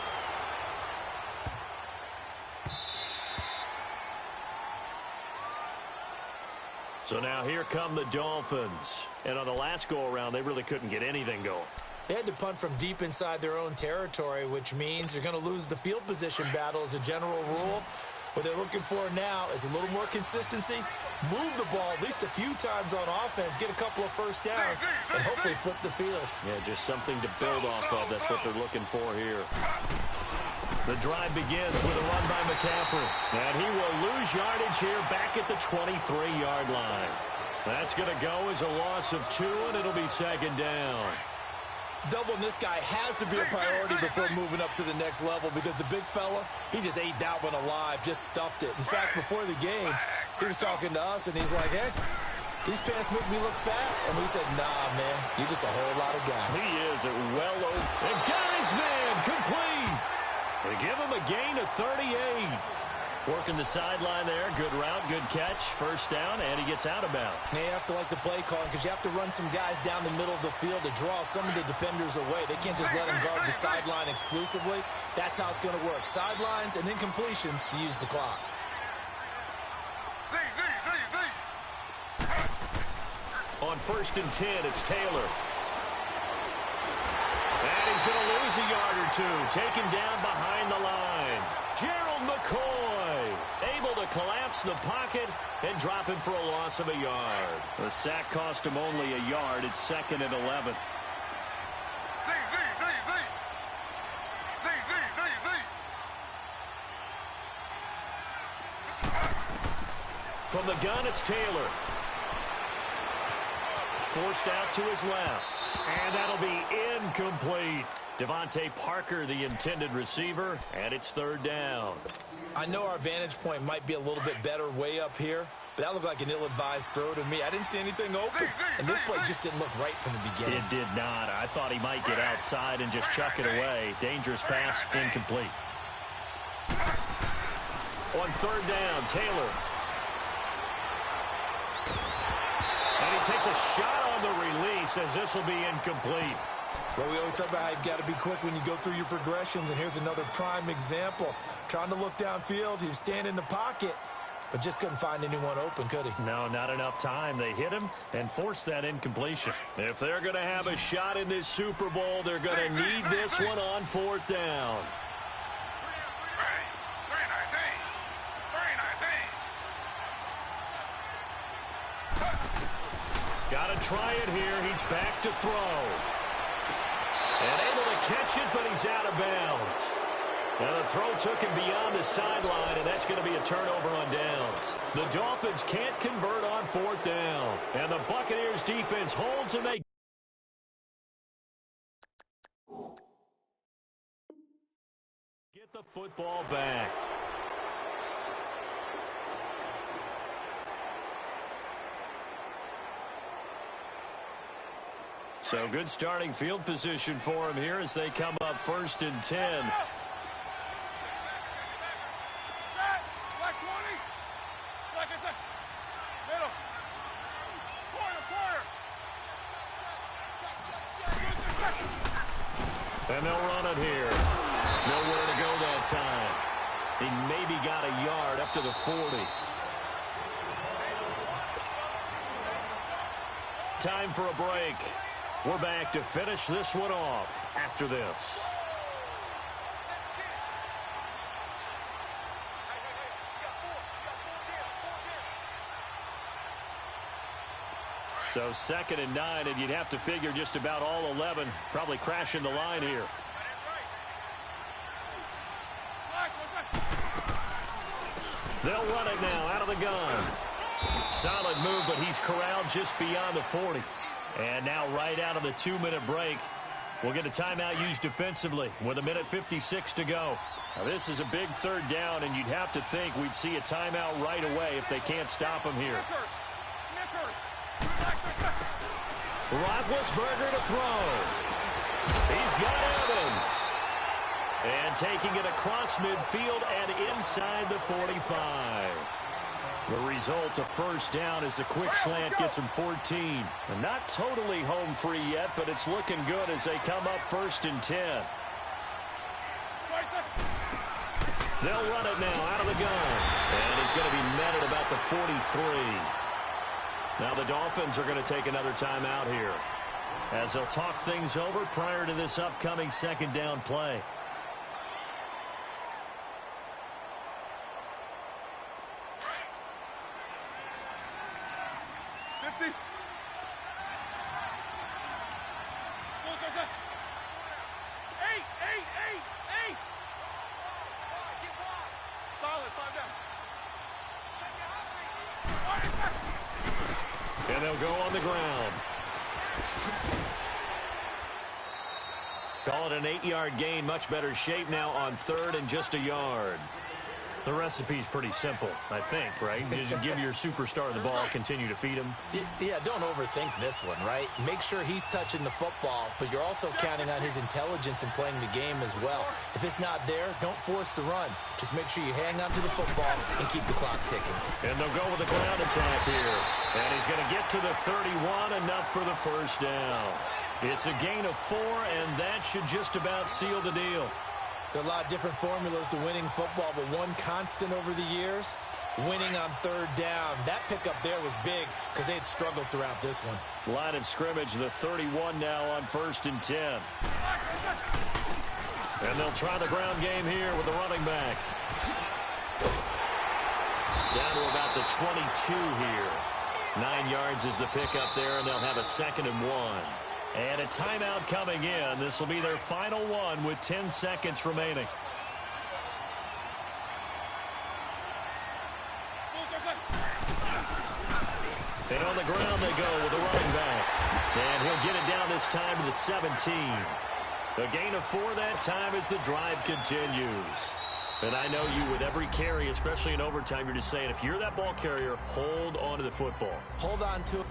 So now here come the Dolphins. And on the last go-around, they really couldn't get anything going. They had to punt from deep inside their own territory, which means they're going to lose the field position battle as a general rule. What they're looking for now is a little more consistency, move the ball at least a few times on offense, get a couple of first downs, and hopefully flip the field. Yeah, just something to build off of. That's what they're looking for here. The drive begins with a run by McCaffrey. And he will lose yardage here back at the 23-yard line. That's going to go as a loss of 2, and it'll be second down. Doubling this guy has to be a priority before moving up to the next level because the big fella, he just ate that one alive, just stuffed it. In fact, before the game, he was talking to us, and he's like, hey, these pants make me look fat. And we said, nah, man, you're just a whole lot of guy. He is well over. And got his man complete. They give him a gain of 38. Working the sideline there. Good route, good catch. First down, and he gets out of bounds. Now you have to like the play calling because you have to run some guys down the middle of the field to draw some of the defenders away. They can't just let them guard the sideline exclusively. That's how it's going to work. Sidelines and then completions to use the clock. On 1st and 10, it's Taylor. And he's going to lose a yard or two. Taken down behind the line. Gerald McCoy able to collapse the pocket and drop him for a loss of a yard. The sack cost him only a yard. It's 2nd and 11. From the gun, it's Taylor. Forced out to his left. And that'll be incomplete. Devontae Parker, the intended receiver, and it's 3rd down. I know our vantage point might be a little bit better way up here, but that looked like an ill-advised throw to me. I didn't see anything open, and this play just didn't look right from the beginning. It did not. I thought he might get outside and just chuck it away. Dangerous pass, incomplete. On 3rd down, Taylor. And he takes a shot on the release as this will be incomplete. Well, we always talk about how you've got to be quick when you go through your progressions, and here's another prime example. Trying to look downfield, he was standing in the pocket, but just couldn't find anyone open, could he? No, not enough time. They hit him and forced that incompletion. If they're going to have a shot in this Super Bowl, they're going to need this one on 4th down. Got to try it here. He's back to throw. And able to catch it, but he's out of bounds. Now the throw took him beyond the sideline, and that's going to be a turnover on downs. The Dolphins can't convert on 4th down. And the Buccaneers defense holds, and they get the football back. So good starting field position for him here as they come up 1st and 10. And they'll run it here. Nowhere to go that time. He maybe got a yard up to the 40. Time for a break. We're back to finish this one off after this. So 2nd and 9, and you'd have to figure just about all 11 probably crashing the line here. They'll run it now out of the gun. Solid move, but he's corralled just beyond the 40. And now right out of the 2-minute break, We'll get a timeout used defensively with 1:56 to go. Now, this is a big third down, and you'd have to think we'd see a timeout right away if they can't stop him here. Roethlisberger to throw. He's got Evans. And taking it across midfield and inside the 45. The result, a first down, as the quick slant gets him 14. And not totally home free yet, but it's looking good as they come up 1st and 10. They'll run it now out of the gun. And he's going to be met at about the 43. Now the Dolphins are going to take another timeout here, as they'll talk things over prior to this upcoming second down play. And they'll go on the ground. Call it an 8-yard gain. Much better shape now on 3rd and just a yard. The recipe's pretty simple, I think, right? You just give your superstar the ball, continue to feed him. Yeah, don't overthink this one, right? Make sure he's touching the football, but you're also counting on his intelligence in playing the game as well. If it's not there, don't force the run. Just make sure you hang on to the football and keep the clock ticking. And they'll go with a ground attack here. And he's going to get to the 31, enough for the first down. It's a gain of 4, and that should just about seal the deal. There are a lot of different formulas to winning football, but one constant over the years, winning on 3rd down. That pickup there was big because they had struggled throughout this one. Line of scrimmage, the 31 now on 1st and 10. And they'll try the ground game here with the running back. Down to about the 22 here. 9 yards is the pickup there, and they'll have a 2nd and 1. And a timeout coming in. This will be their final one with 10 seconds remaining. And on the ground they go with the running back. And he'll get it down this time to the 17. A gain of 4 that time as the drive continues. And I know you, with every carry, especially in overtime, you're just saying, if you're that ball carrier, hold on to the football. Hold on to it.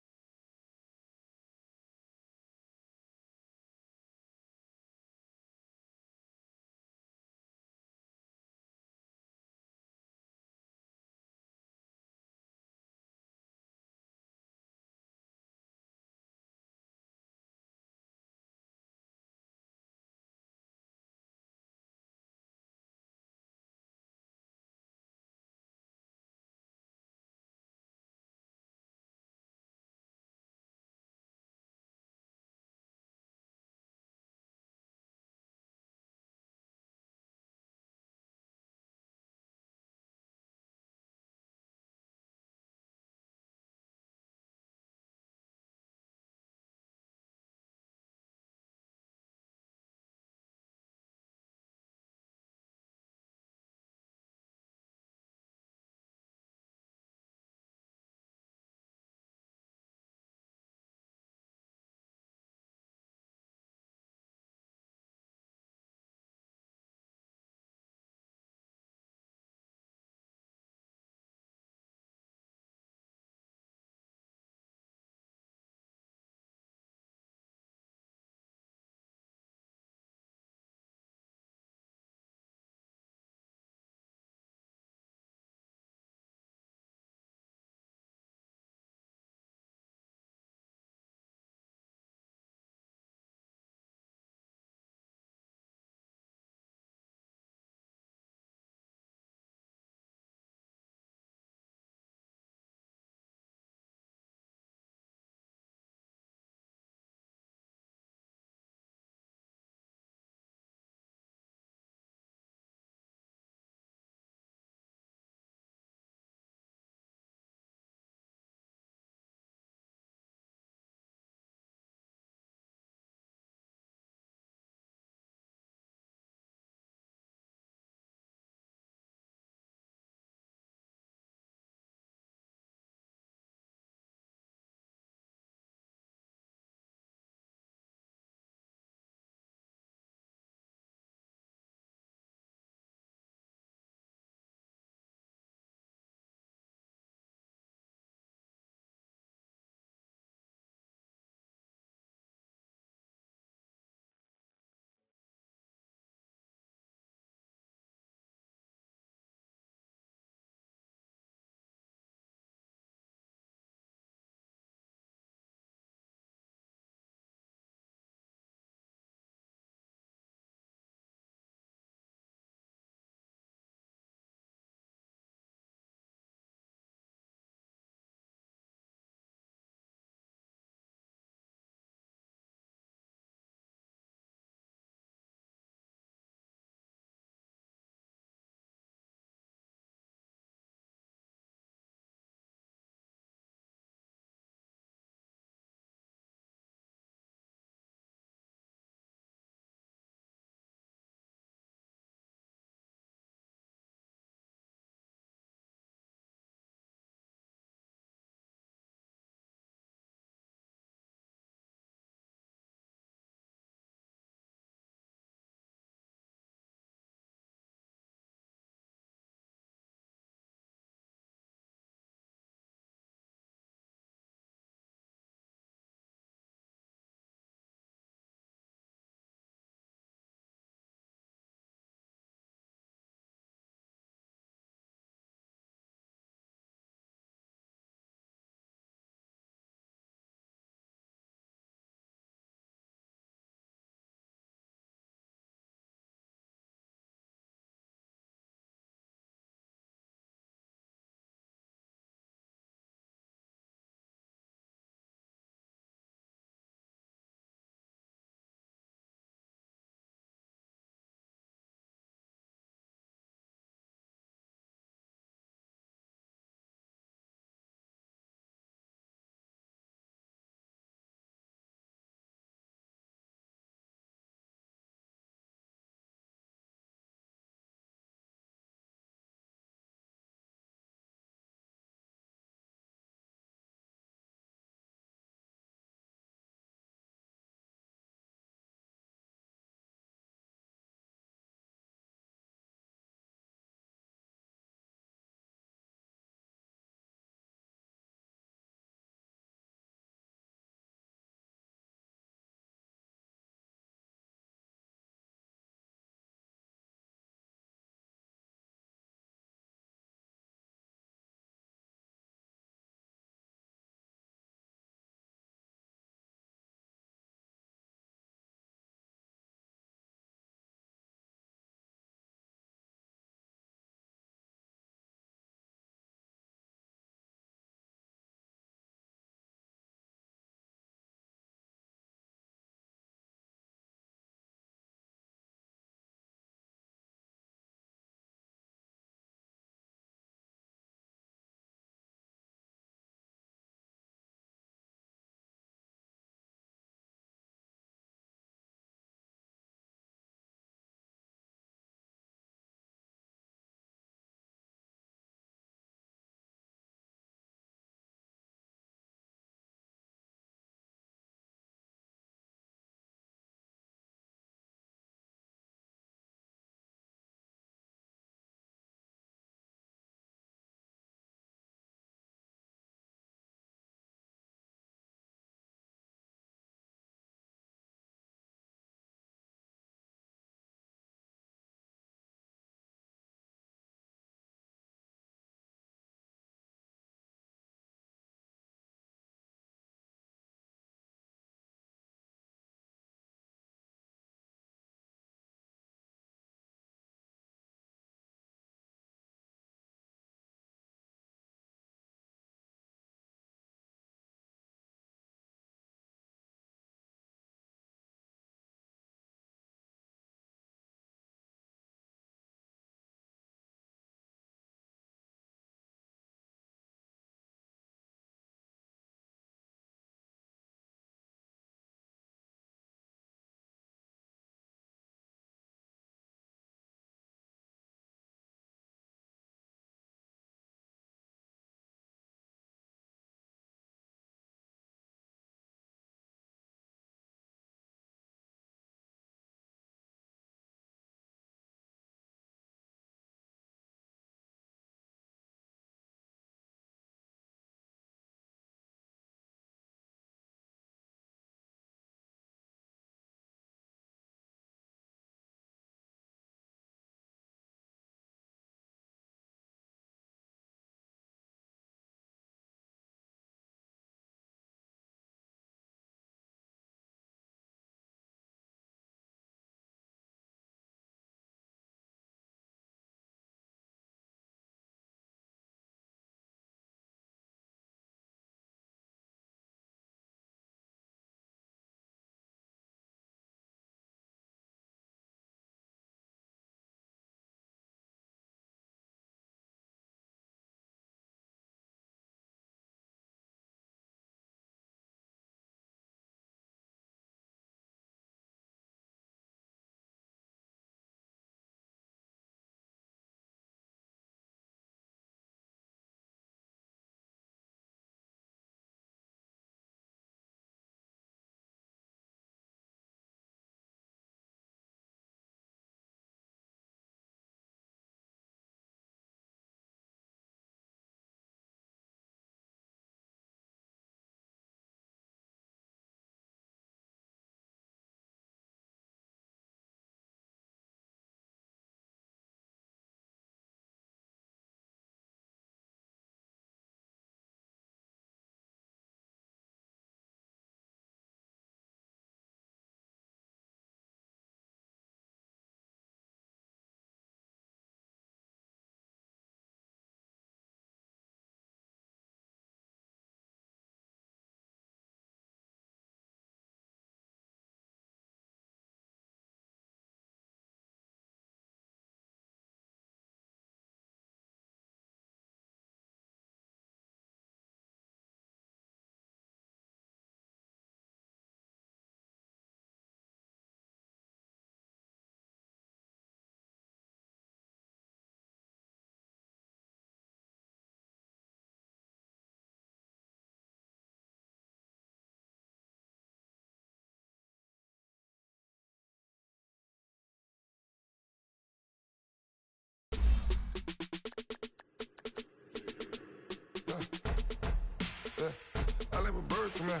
man.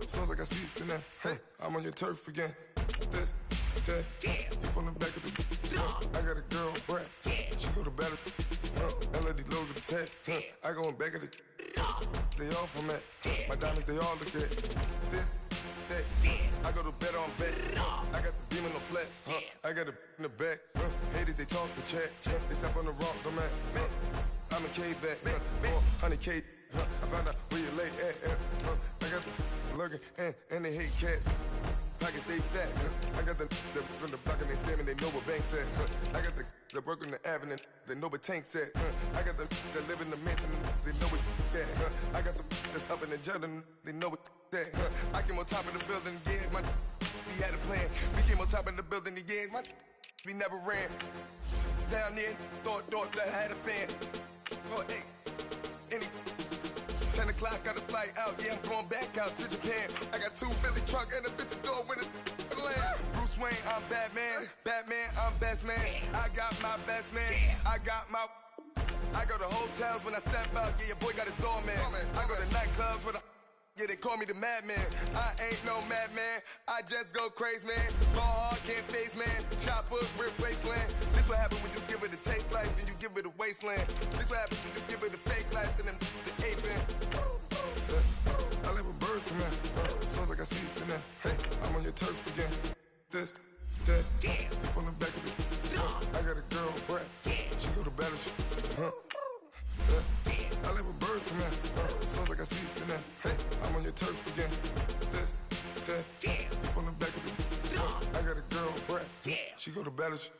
Sounds like I see it in there. I'm on your turf again. This, that, you from the back of the. I got a girl, Brad. She go to battle. LAD logo the tag. I go in back of the. They all from that. My diamonds, they all look at. This, that. I go to bed on bed. I got the beam in the flats. I got the in the back. Haters, they talk the chat. They step on the rock, the man. I'm a K-back. 400K. I found out where you lay at. I got the lurking and they hate cats. Pockets stay fat. I got the from the block and they spamming, they know what banks at. I got the work on the avenue, they know what tanks at. I got the that live in the mansion, they know what that. I got some that's up in the Jordan, they know what that. I came on top of the building, yeah, my we had a plan. We came on top of the building, yeah, my we never ran. Down there, thought that I had a fan. Oh, hey, any 10 o'clock, got a flight out, yeah, I'm going back out to Japan. I got 2 Billy truck and a bitch door with a land. Bruce Wayne, I'm Batman. Batman, I'm best man. I got my best man. I go to hotels when I step out, yeah, your boy got a doorman. I go to nightclubs with a yeah, they call me the madman. I ain't no madman, I just go crazy, man. Ball hard, can't face, man. Choppers, rip wasteland. This what happens when you give it a taste life and you give it a wasteland. This what happens when you give it a fake life and then the ape in. I live with birds come in. Sounds like I see it in there. Hey, I'm on your turf again. This, that, you from the back of the. I got a girl, Brad. She go to battleship. I live with birds come in. Sounds like I see it in there. Hey, I'm on your turf again. This, that, you from the back of the. I got a girl, Brad. She go to battleship.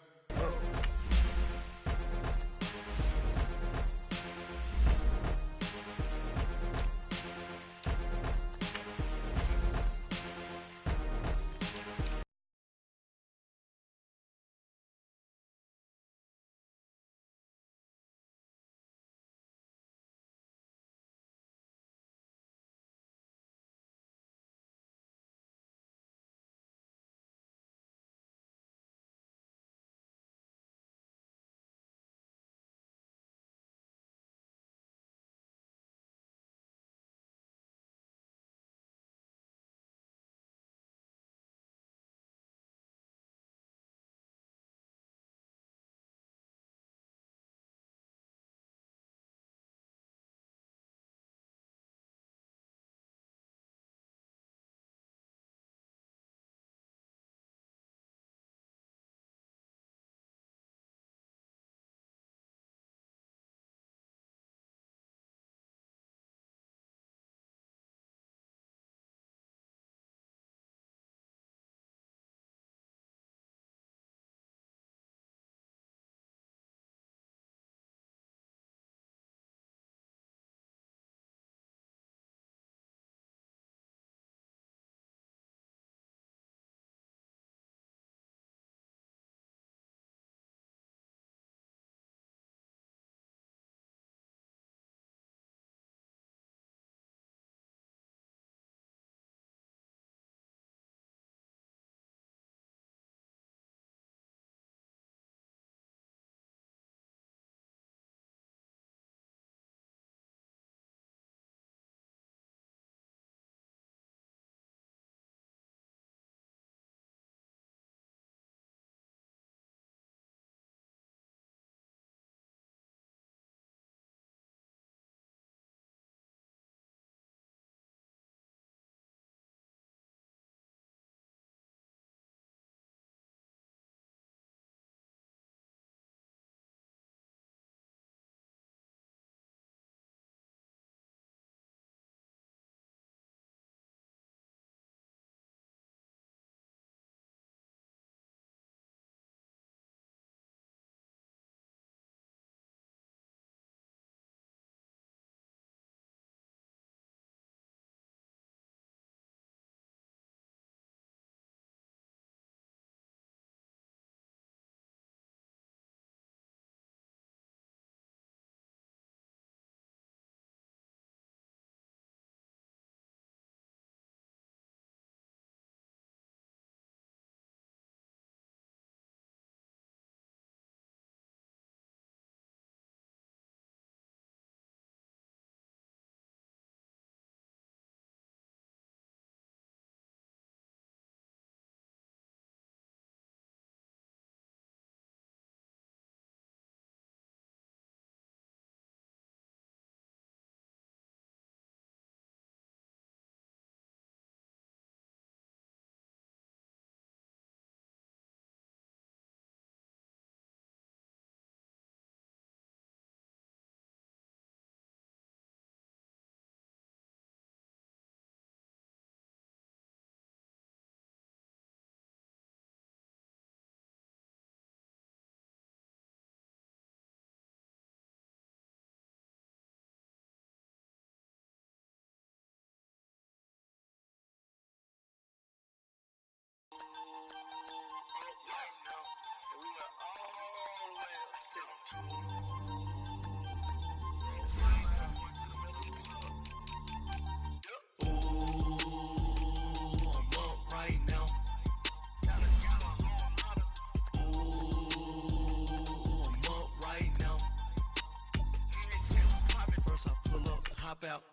hop out,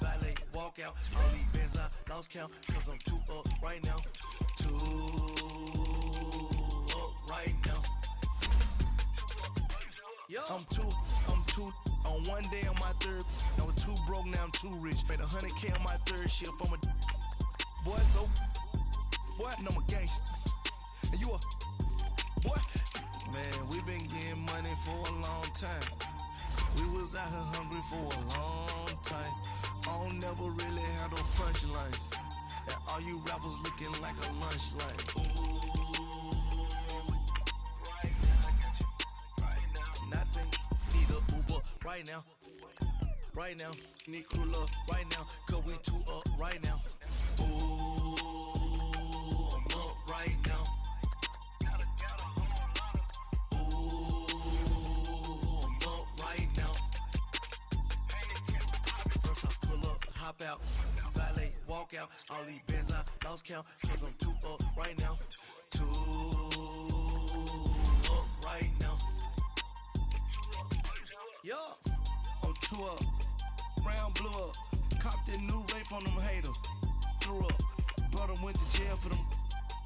valet, walk out. All these bands I lost count, cause I'm too up right now. Too up right now. I'm two on one day on my third. I was too broke, now I'm too rich. Made 100K on my third shift. I'm a boy, so boy, and I'm a gangster. And you a boy. Man, we been getting money for a long time. We was out here hungry for a long time. I don't never really have no punchlines. And all you rappers looking like a lunch line. Nothing, need a Uber right now. Right now, need crew love right now. Cause we too up right now. Ooh, I'm up right now. Ooh, I'm up right now. First I pull up, hop out, valet, walk out. All these bands I lost count. Cause I'm too up right now. Too up right now. Yo, I'm too up. Round blew up. Copped that new rape on them haters. Threw up. Brother went to jail for them.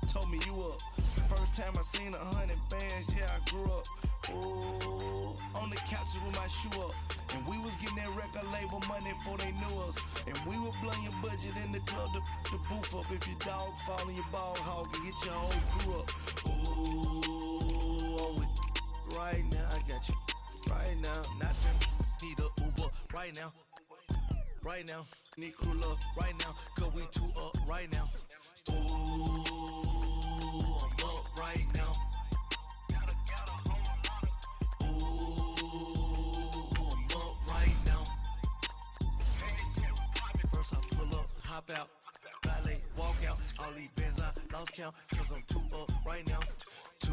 Told me you up. First time I seen 100 bands, yeah, I grew up. Ooh, on the couches with my shoe up. And we was getting that record label money before they knew us. And we were blowing your budget in the club to boof up. If your dog fall in your ball hog and get your whole crew up. Ooh, I'm with right now, I got you. Right now, nothing. Need a Uber right now. Right now, need crew love right now. Cause we too up right now. Ooh, I'm up right now. Ooh, I'm up right now. First I pull up, hop out, valet, walk out. All these bands I lost count. Cause I'm too up right now. Too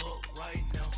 up right now.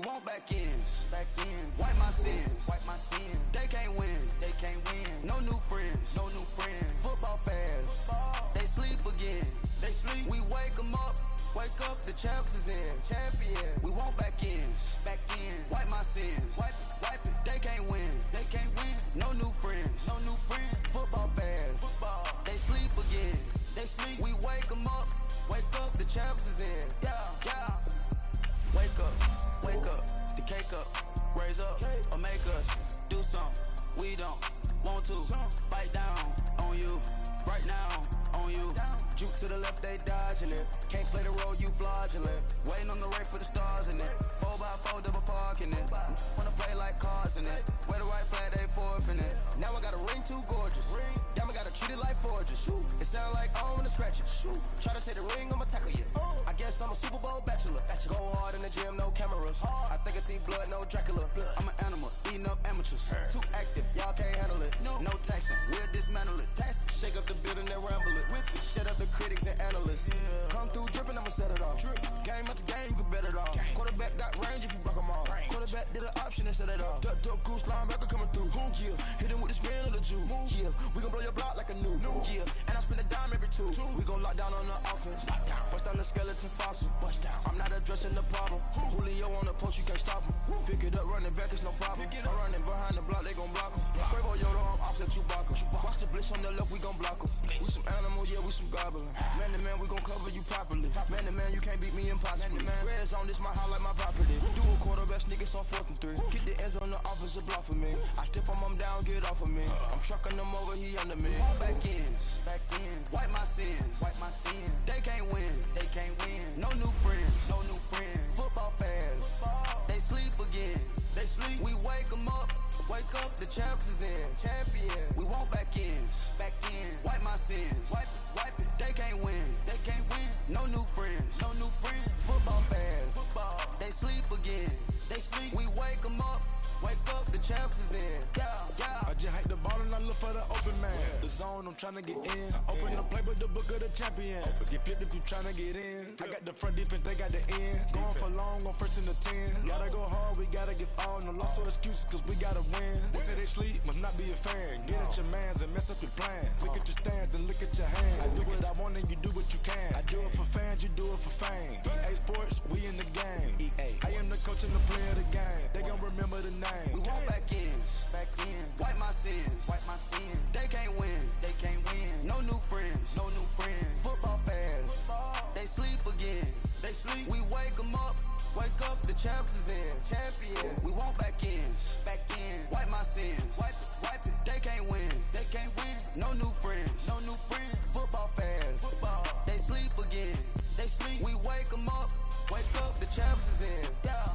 want back ends. Wipe my sins. They can't win. No new friends. Football fans. They sleep again. We wake them up. Wake up, the champs is in. We want back ends. Wipe my sins. Wipe it. They can't win. No new friends. Football fans. They sleep again. We wake them up. Wake up, the champs is in. Yeah. Wake up, the cake up. Raise up, or make us do something. We don't want to bite down on you. Right now, on you. Juke to the left, they dodging it. Can't play the role, you fraudulent. Waiting on the race for the stars in it. 4x4 double parking it. Wanna play like cars in it. Wear the white flag, they forfeit it. Now I got a ring too gorgeous. Damn, I gotta treat it like forges. It sound like I wanna scratch it. Try to take the ring, I'ma tackle you. I guess I'm a Super Bowl bachelor. Go hard in the gym, no cameras. I think I see blood, no Dracula. I'm an animal, eating up amateurs. Too active, y'all can't handle it. No taxing, we'll dismantle it. Shake up the building and ramble it. Shut up the critics and analysts. Come through dripping, I'ma set it off. Game after game, you can bet it off. Quarterback got range if you block them off. Quarterback did an option and set it off. Duck, goose, linebacker coming through. Yeah, hit him with the spin of the Jew. Yeah, we gon' blow your block like a new. Yeah, and I spend a dime every two. We gon' lock down on the offense. Bust down the skeleton fossil. I'm not addressing the problem. Julio on the post, you can't stop him. Pick it up, running back, it's no problem. I'm running behind the block, they gon' block him. Quavo Yoda, I'm offset Chewbacca. Watch the blitz on the left, we gon' block him. We some animal, yeah, we some goblin. Man to man, we gon' cover you properly. Man to man, you can't beat me impossible. Red zone, this my house like my property. Do a quarterback sneakers on 4th and 3. Get the ends on the offensive block for me. I stiff him down, get off of me. I'm trucking them over, he under me. Back ends. Wipe my sins. They can't win. No new friends. Football fans. They sleep again. We wake them up. Wake up, the champs is in. We want back ends. Wipe my sins. Wipe it. They can't win. No new friends. Football fans. They sleep again. We wake them up. Wake up, the champs is in. Yeah. I just hike the ball and I look for the open man. The zone, I'm trying to get in. Open the playbook, the book of the champion. Get flipped if you trying to get in. I got the front defense, they got the end. Going for long, on 1st and the 10. Gotta go hard, we gotta get all. No loss or excuses, cause we gotta win. They say they sleep, must not be a fan. Get at your mans and mess up your plans. Look at your stance and look at your hands. I do what I want and you do what you can. I do it for fans, you do it for fame. EA Sports, we in the game. I am the coach and the player of the game. They gon' remember the name. We want back ends. Wipe my sins. They can't win. No new friends. Football fans. They sleep again. We wake them up. Wake up, the champs is in. We want back ends. Wipe my sins. Wipe it. They can't win. No new friends. Football fans. They sleep again. We wake them up. Wake up, the champs is in. Yeah.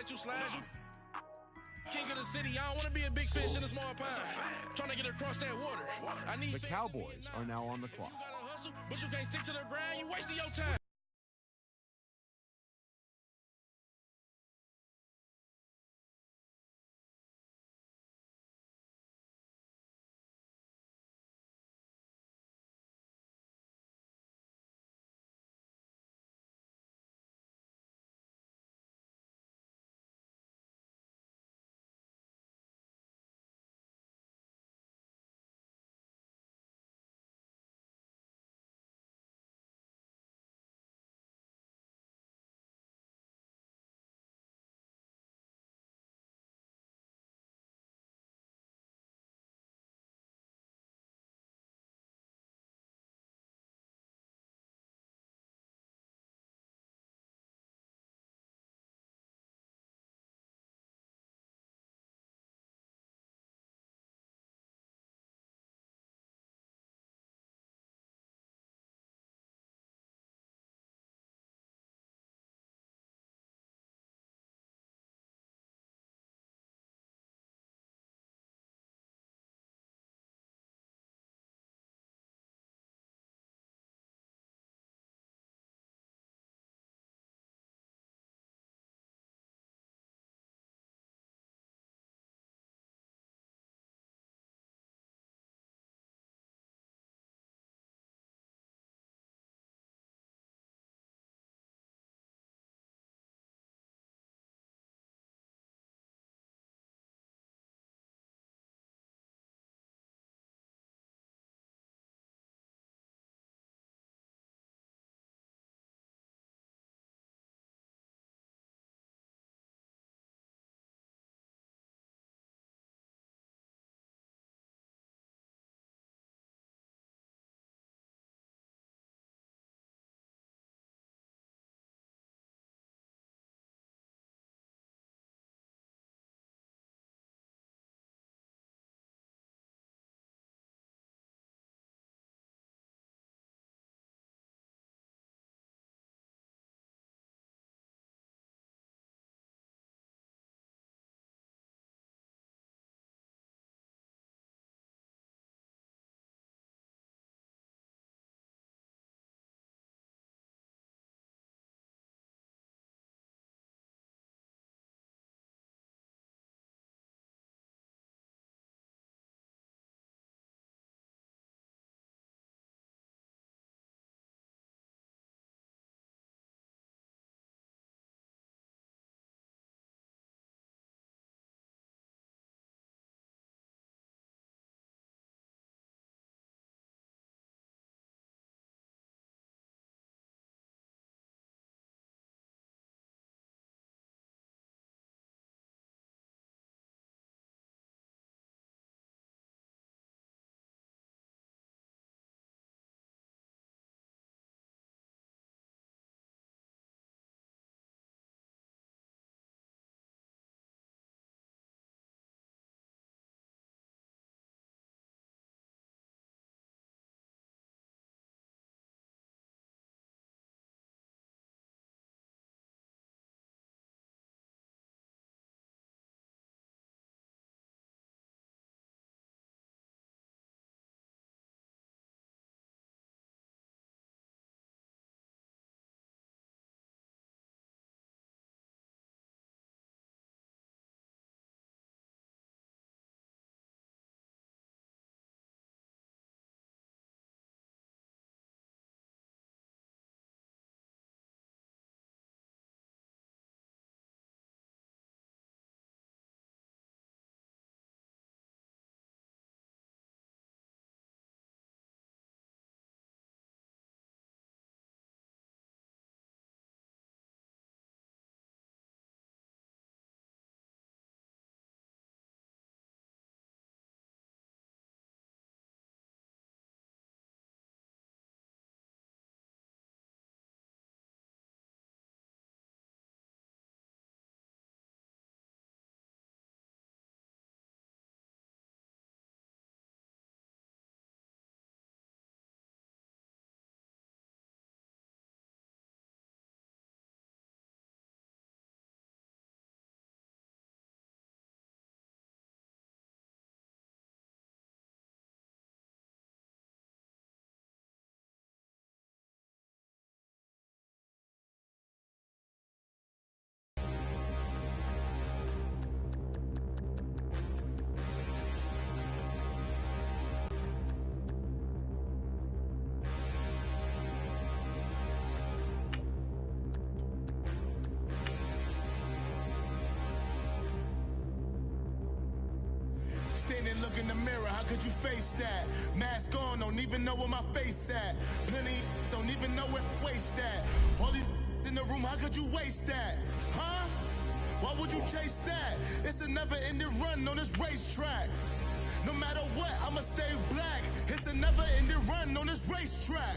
let you slide. You king of the city. I don't want to be a big fish in a small pond. Trying to get across that water. I need The Cowboys are now on the clock. You gotta hustle, but you can't stick to the grind. You wasting your time. Standing, look in the mirror, how could you face that? Mask on, don't even know where my face at. Plenty, don't even know where waist at. All these in the room, how could you waste that? Huh? Why would you chase that? It's a never-ending run on this racetrack. No matter what, I'ma stay black. It's a never-ending run on this racetrack.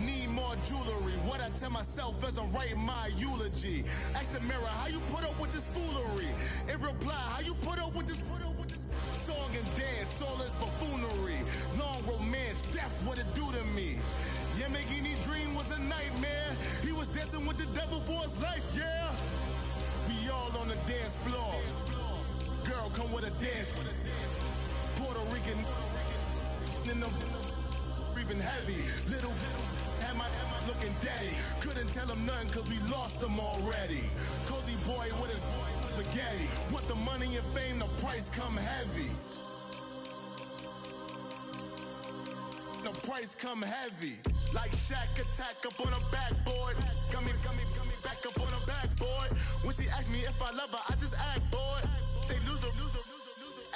Need more jewelry. What I tell myself as I'm writing my eulogy. Ask the mirror, how you put up with this foolery? In reply, how you put up with this song and dance, all this buffoonery. Long romance, death, what it do to me? Yamagini dream was a nightmare. He was dancing with the devil for his life, yeah. We all on the dance floor. Girl, come with a dance. Puerto Rican in them breathing heavy. Little had my looking daddy. Couldn't tell him nothing cause we lost him already. Cozy boy with his spaghetti. Want the money and fame, the price come heavy. The price come heavy. Like Shaq attack up on a backboard. Gummy, back up on a backboard. When she asked me if I love her, I just act bored. Say loser,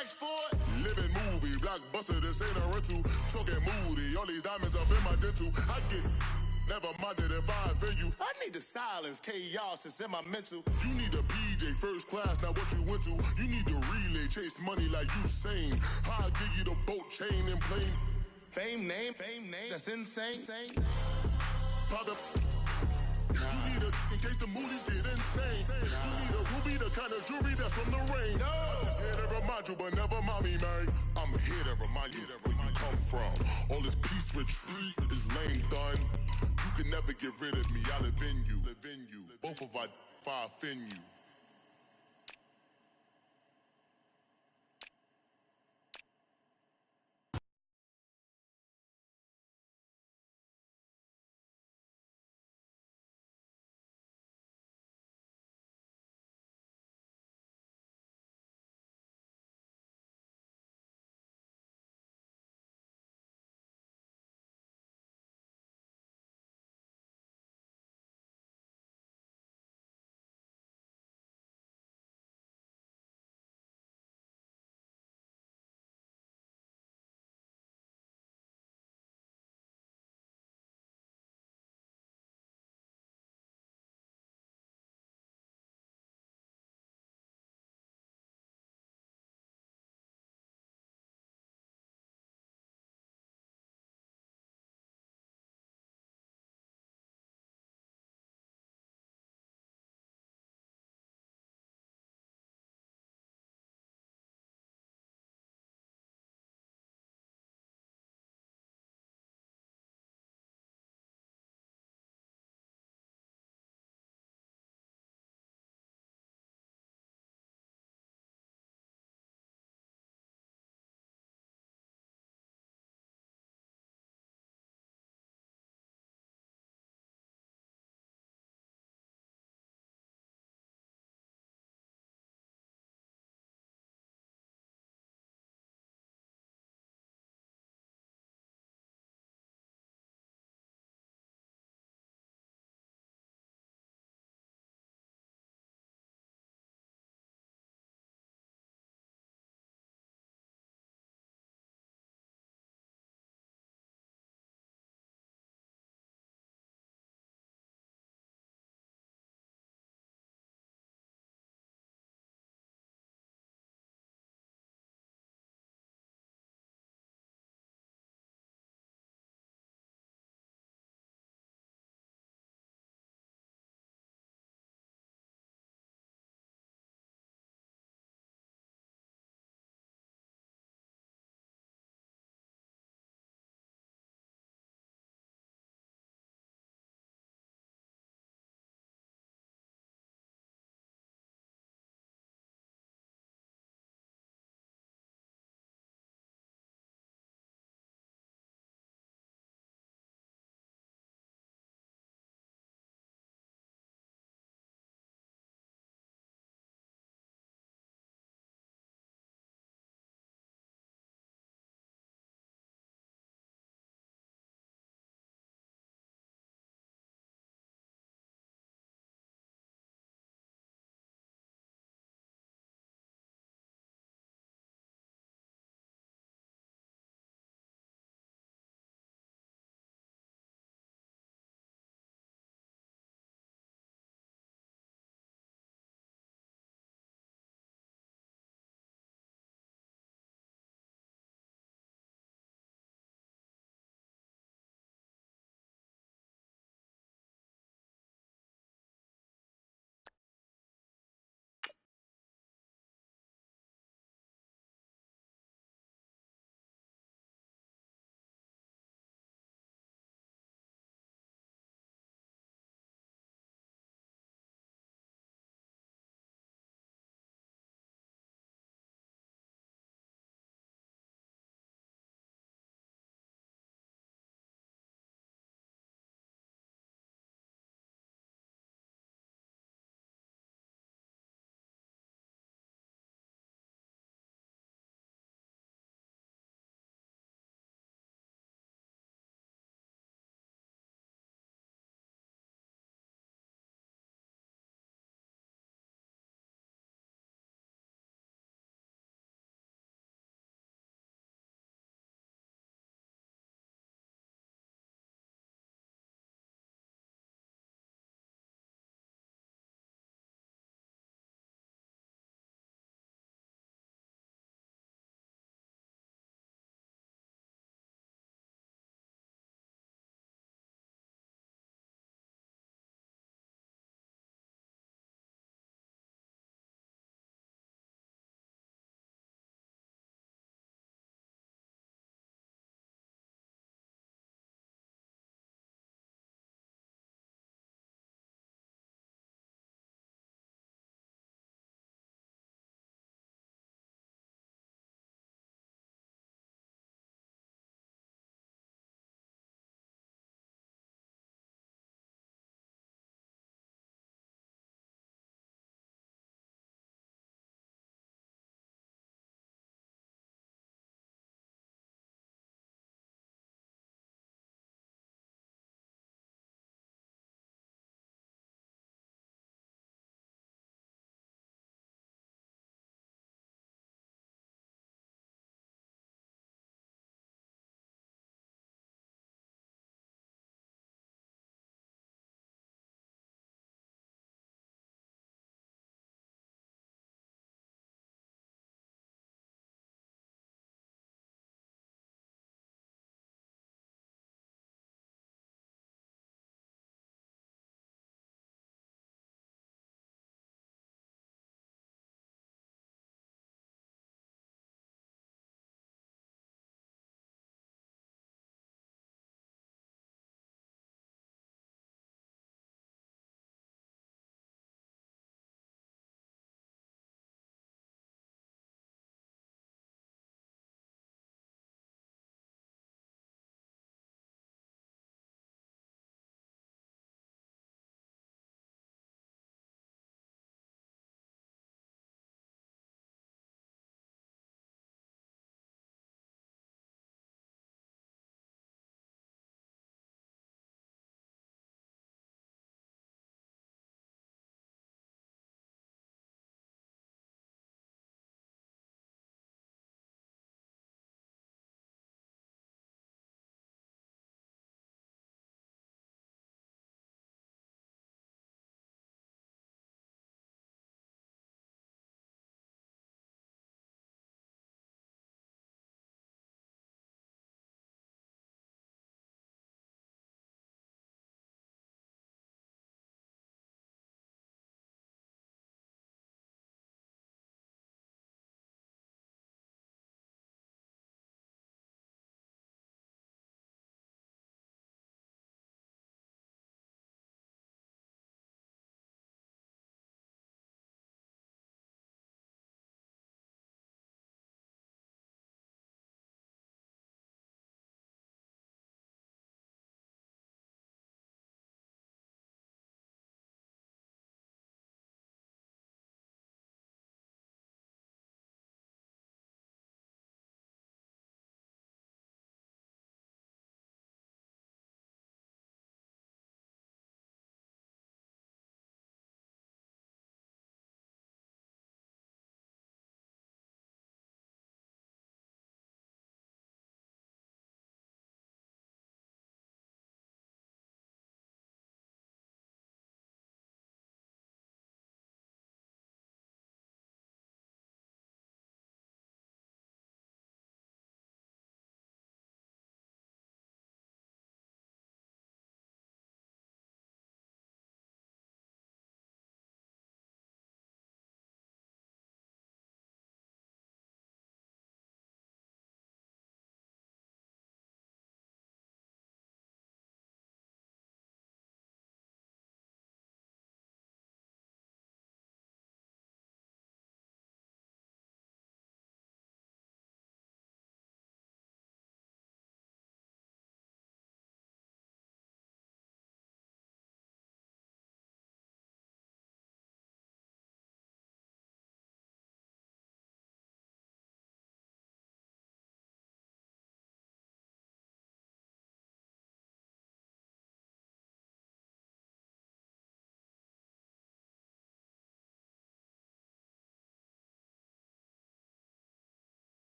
ask for it. Living movie, blockbuster, this ain't a rental. Talking moody, all these diamonds up in my dental. I get never minded if I offend you. I need the silence, chaos is in my mental. You need a PJ, first class, not what you went to. You need the relay, chase money like you sane. I'll give you the boat, chain, and plane. Fame name, that's insane. Pop up. You need a in case the movies get insane. You need a ruby, the kind of jewelry that's from the rain. No. I'm just here to remind you, but never mind me, man. I'm here to remind you where you come from. All this peace retreat is lame done. You can never get rid of me. I live in you. Both of our fire offend you.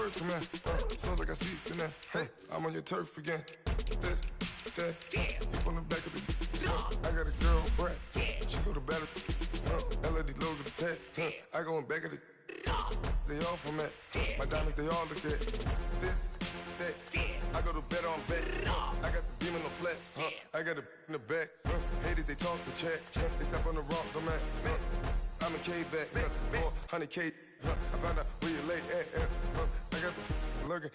birds come in. Sounds like I see seats in there. I'm on your turf again. This, that, you from the back of the. I got a girl, Brad. She go to battle. LED logo the tag. I go in back of the. They all from that. My diamonds, they all look at. This, that. I go to bed on bed. I got the beam in the flats. I got it in the back. Haters, they talk the chat. They step on the rock, the man. I'm a K-back. 400K. I found out where you lay at. I got the lurking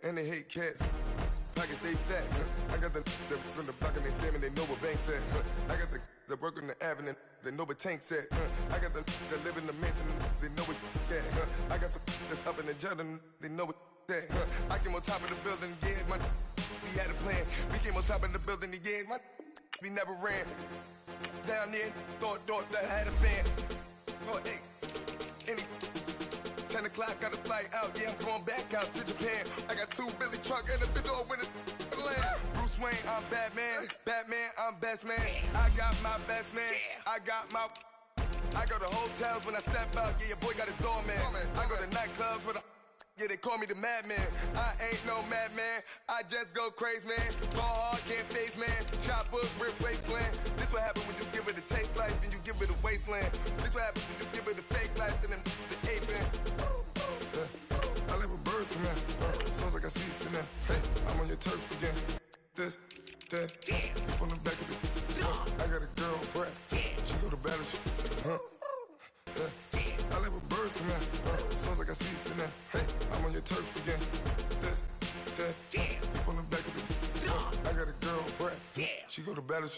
and they hate cats. Pockets they fat. I got the from the block and they scamming. They know what banks at. I got the work on the avenue. They know what tanks at. I got the live in the mansion. They know what that. I got some that's up in the Jordan. They know what that. I came on top of the building. Yeah, my we had a plan. We came on top of the building. Yeah, my we never ran. Down there, thought that I had a fan. Oh, hey, any 10 o'clock, got a flight out. Yeah, I'm going back out to Japan. I got 2 Billy truck and a big door with a land. Bruce Wayne, I'm Batman. Batman, I'm best man. I got my best man. I go to hotels when I step out. Yeah, your boy got a doorman. I go to nightclubs with a. Yeah, they call me the madman. I ain't no madman. I just go crazy, man. Ball hard, can't face, man. Choppers, rip wasteland. This what happen when you give it a taste life and you give it a wasteland. This what happen when you give it a fake life and then the ape in. I live with birds come in. Sounds like I see it in there. I'm on your turf again. This, that, you from the back of the. I got a girl, Brad. She go to battle. I live with birds come in. Sounds like I see it in there. I'm on your turf again. This, that, you from the back of the. I got a girl, Brad. She go to battle.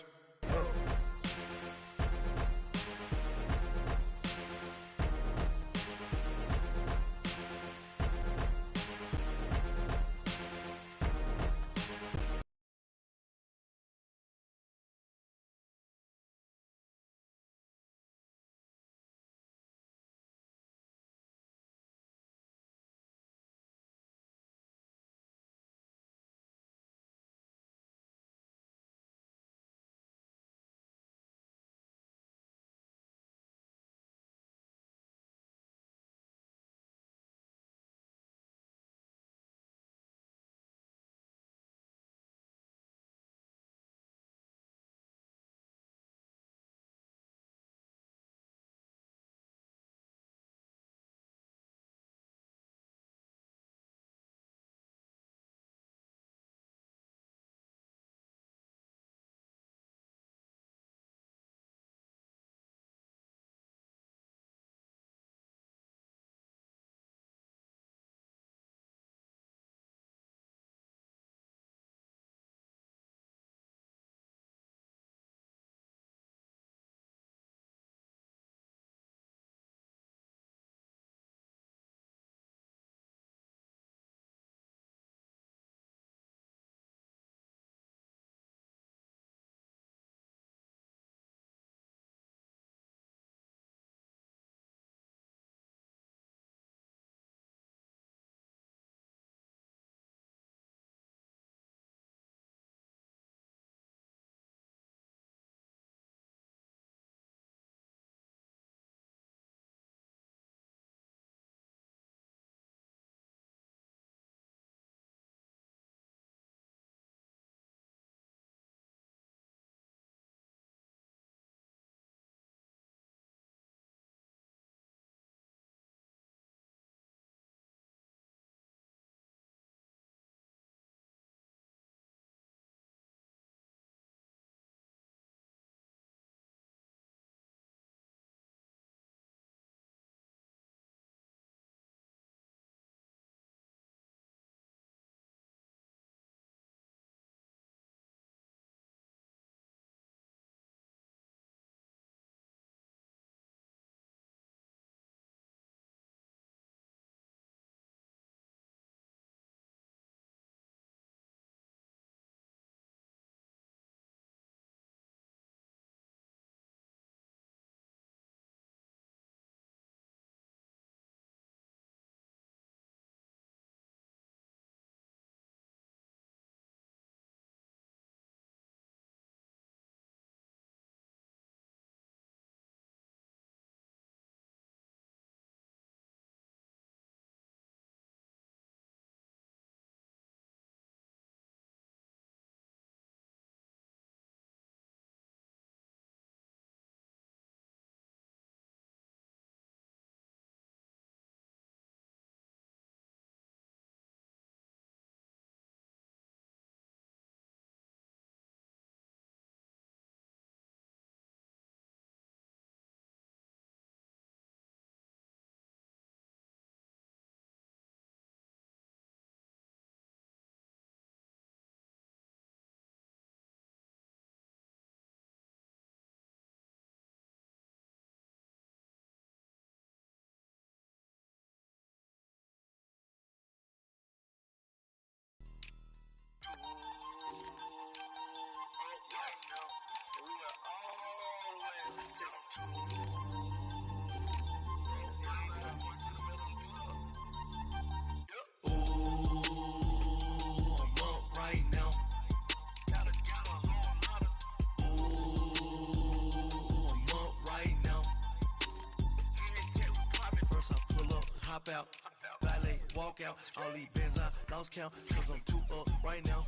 walk out, all these bands I lost count, cause I'm too up right now.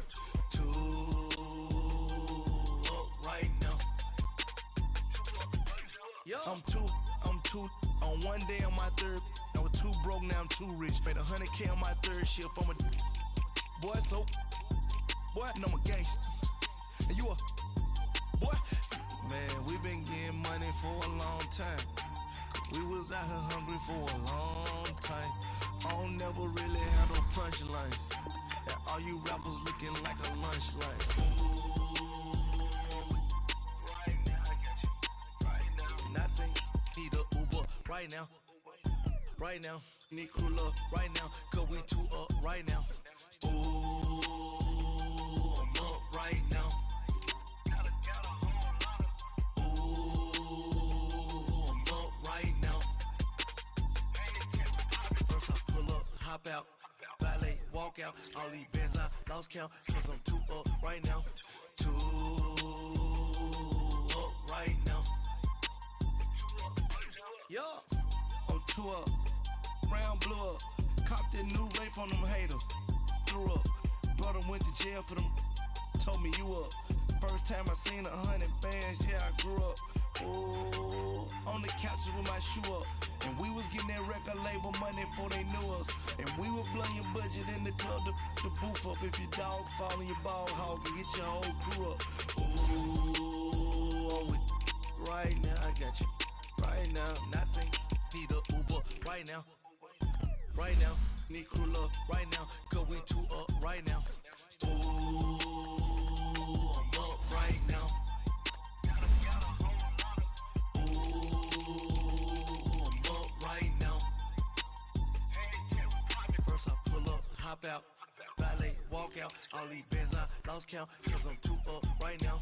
Too up right now. I'm too, on one day on my third, I was too broke, now I'm too rich. Made 100K on my third shift, I'm a boy, so, boy, and I'm a gangster. And you a, boy, man, we been getting money for a long time. We was out here hungry for a long time. I don't never really have no punchlines. And all you rappers looking like a lunch line. Nothing, need a Uber right now. Right now, need crew up right now. Cause we too up right now. Ooh, I'm up right now. Ooh, I'm up right now. First I pull up, hop out, valet, walk out. All these bands I lost count. Cause I'm too up right now. Too up right now. Yeah, I'm too up, round blew up, copped that new rape on them haters, threw up, brother went to jail for them, told me you up, first time I seen 100 bands, yeah I grew up, ooh, on the couches with my shoe up, and we was getting that record label money before they knew us, and we were blowing your budget in the club, the booth up, if your dog fall in your ball hog and get your whole crew up, ooh, I'm with, right now I got you. Right now, nothing, need a Uber right now. Right now, need crew love right now. Cause we too up right now. Ooh, I'm up right now. Ooh, I'm up right now. First I pull up, hop out, valet, walk out. All these bands I lost count. Cause I'm too up right now.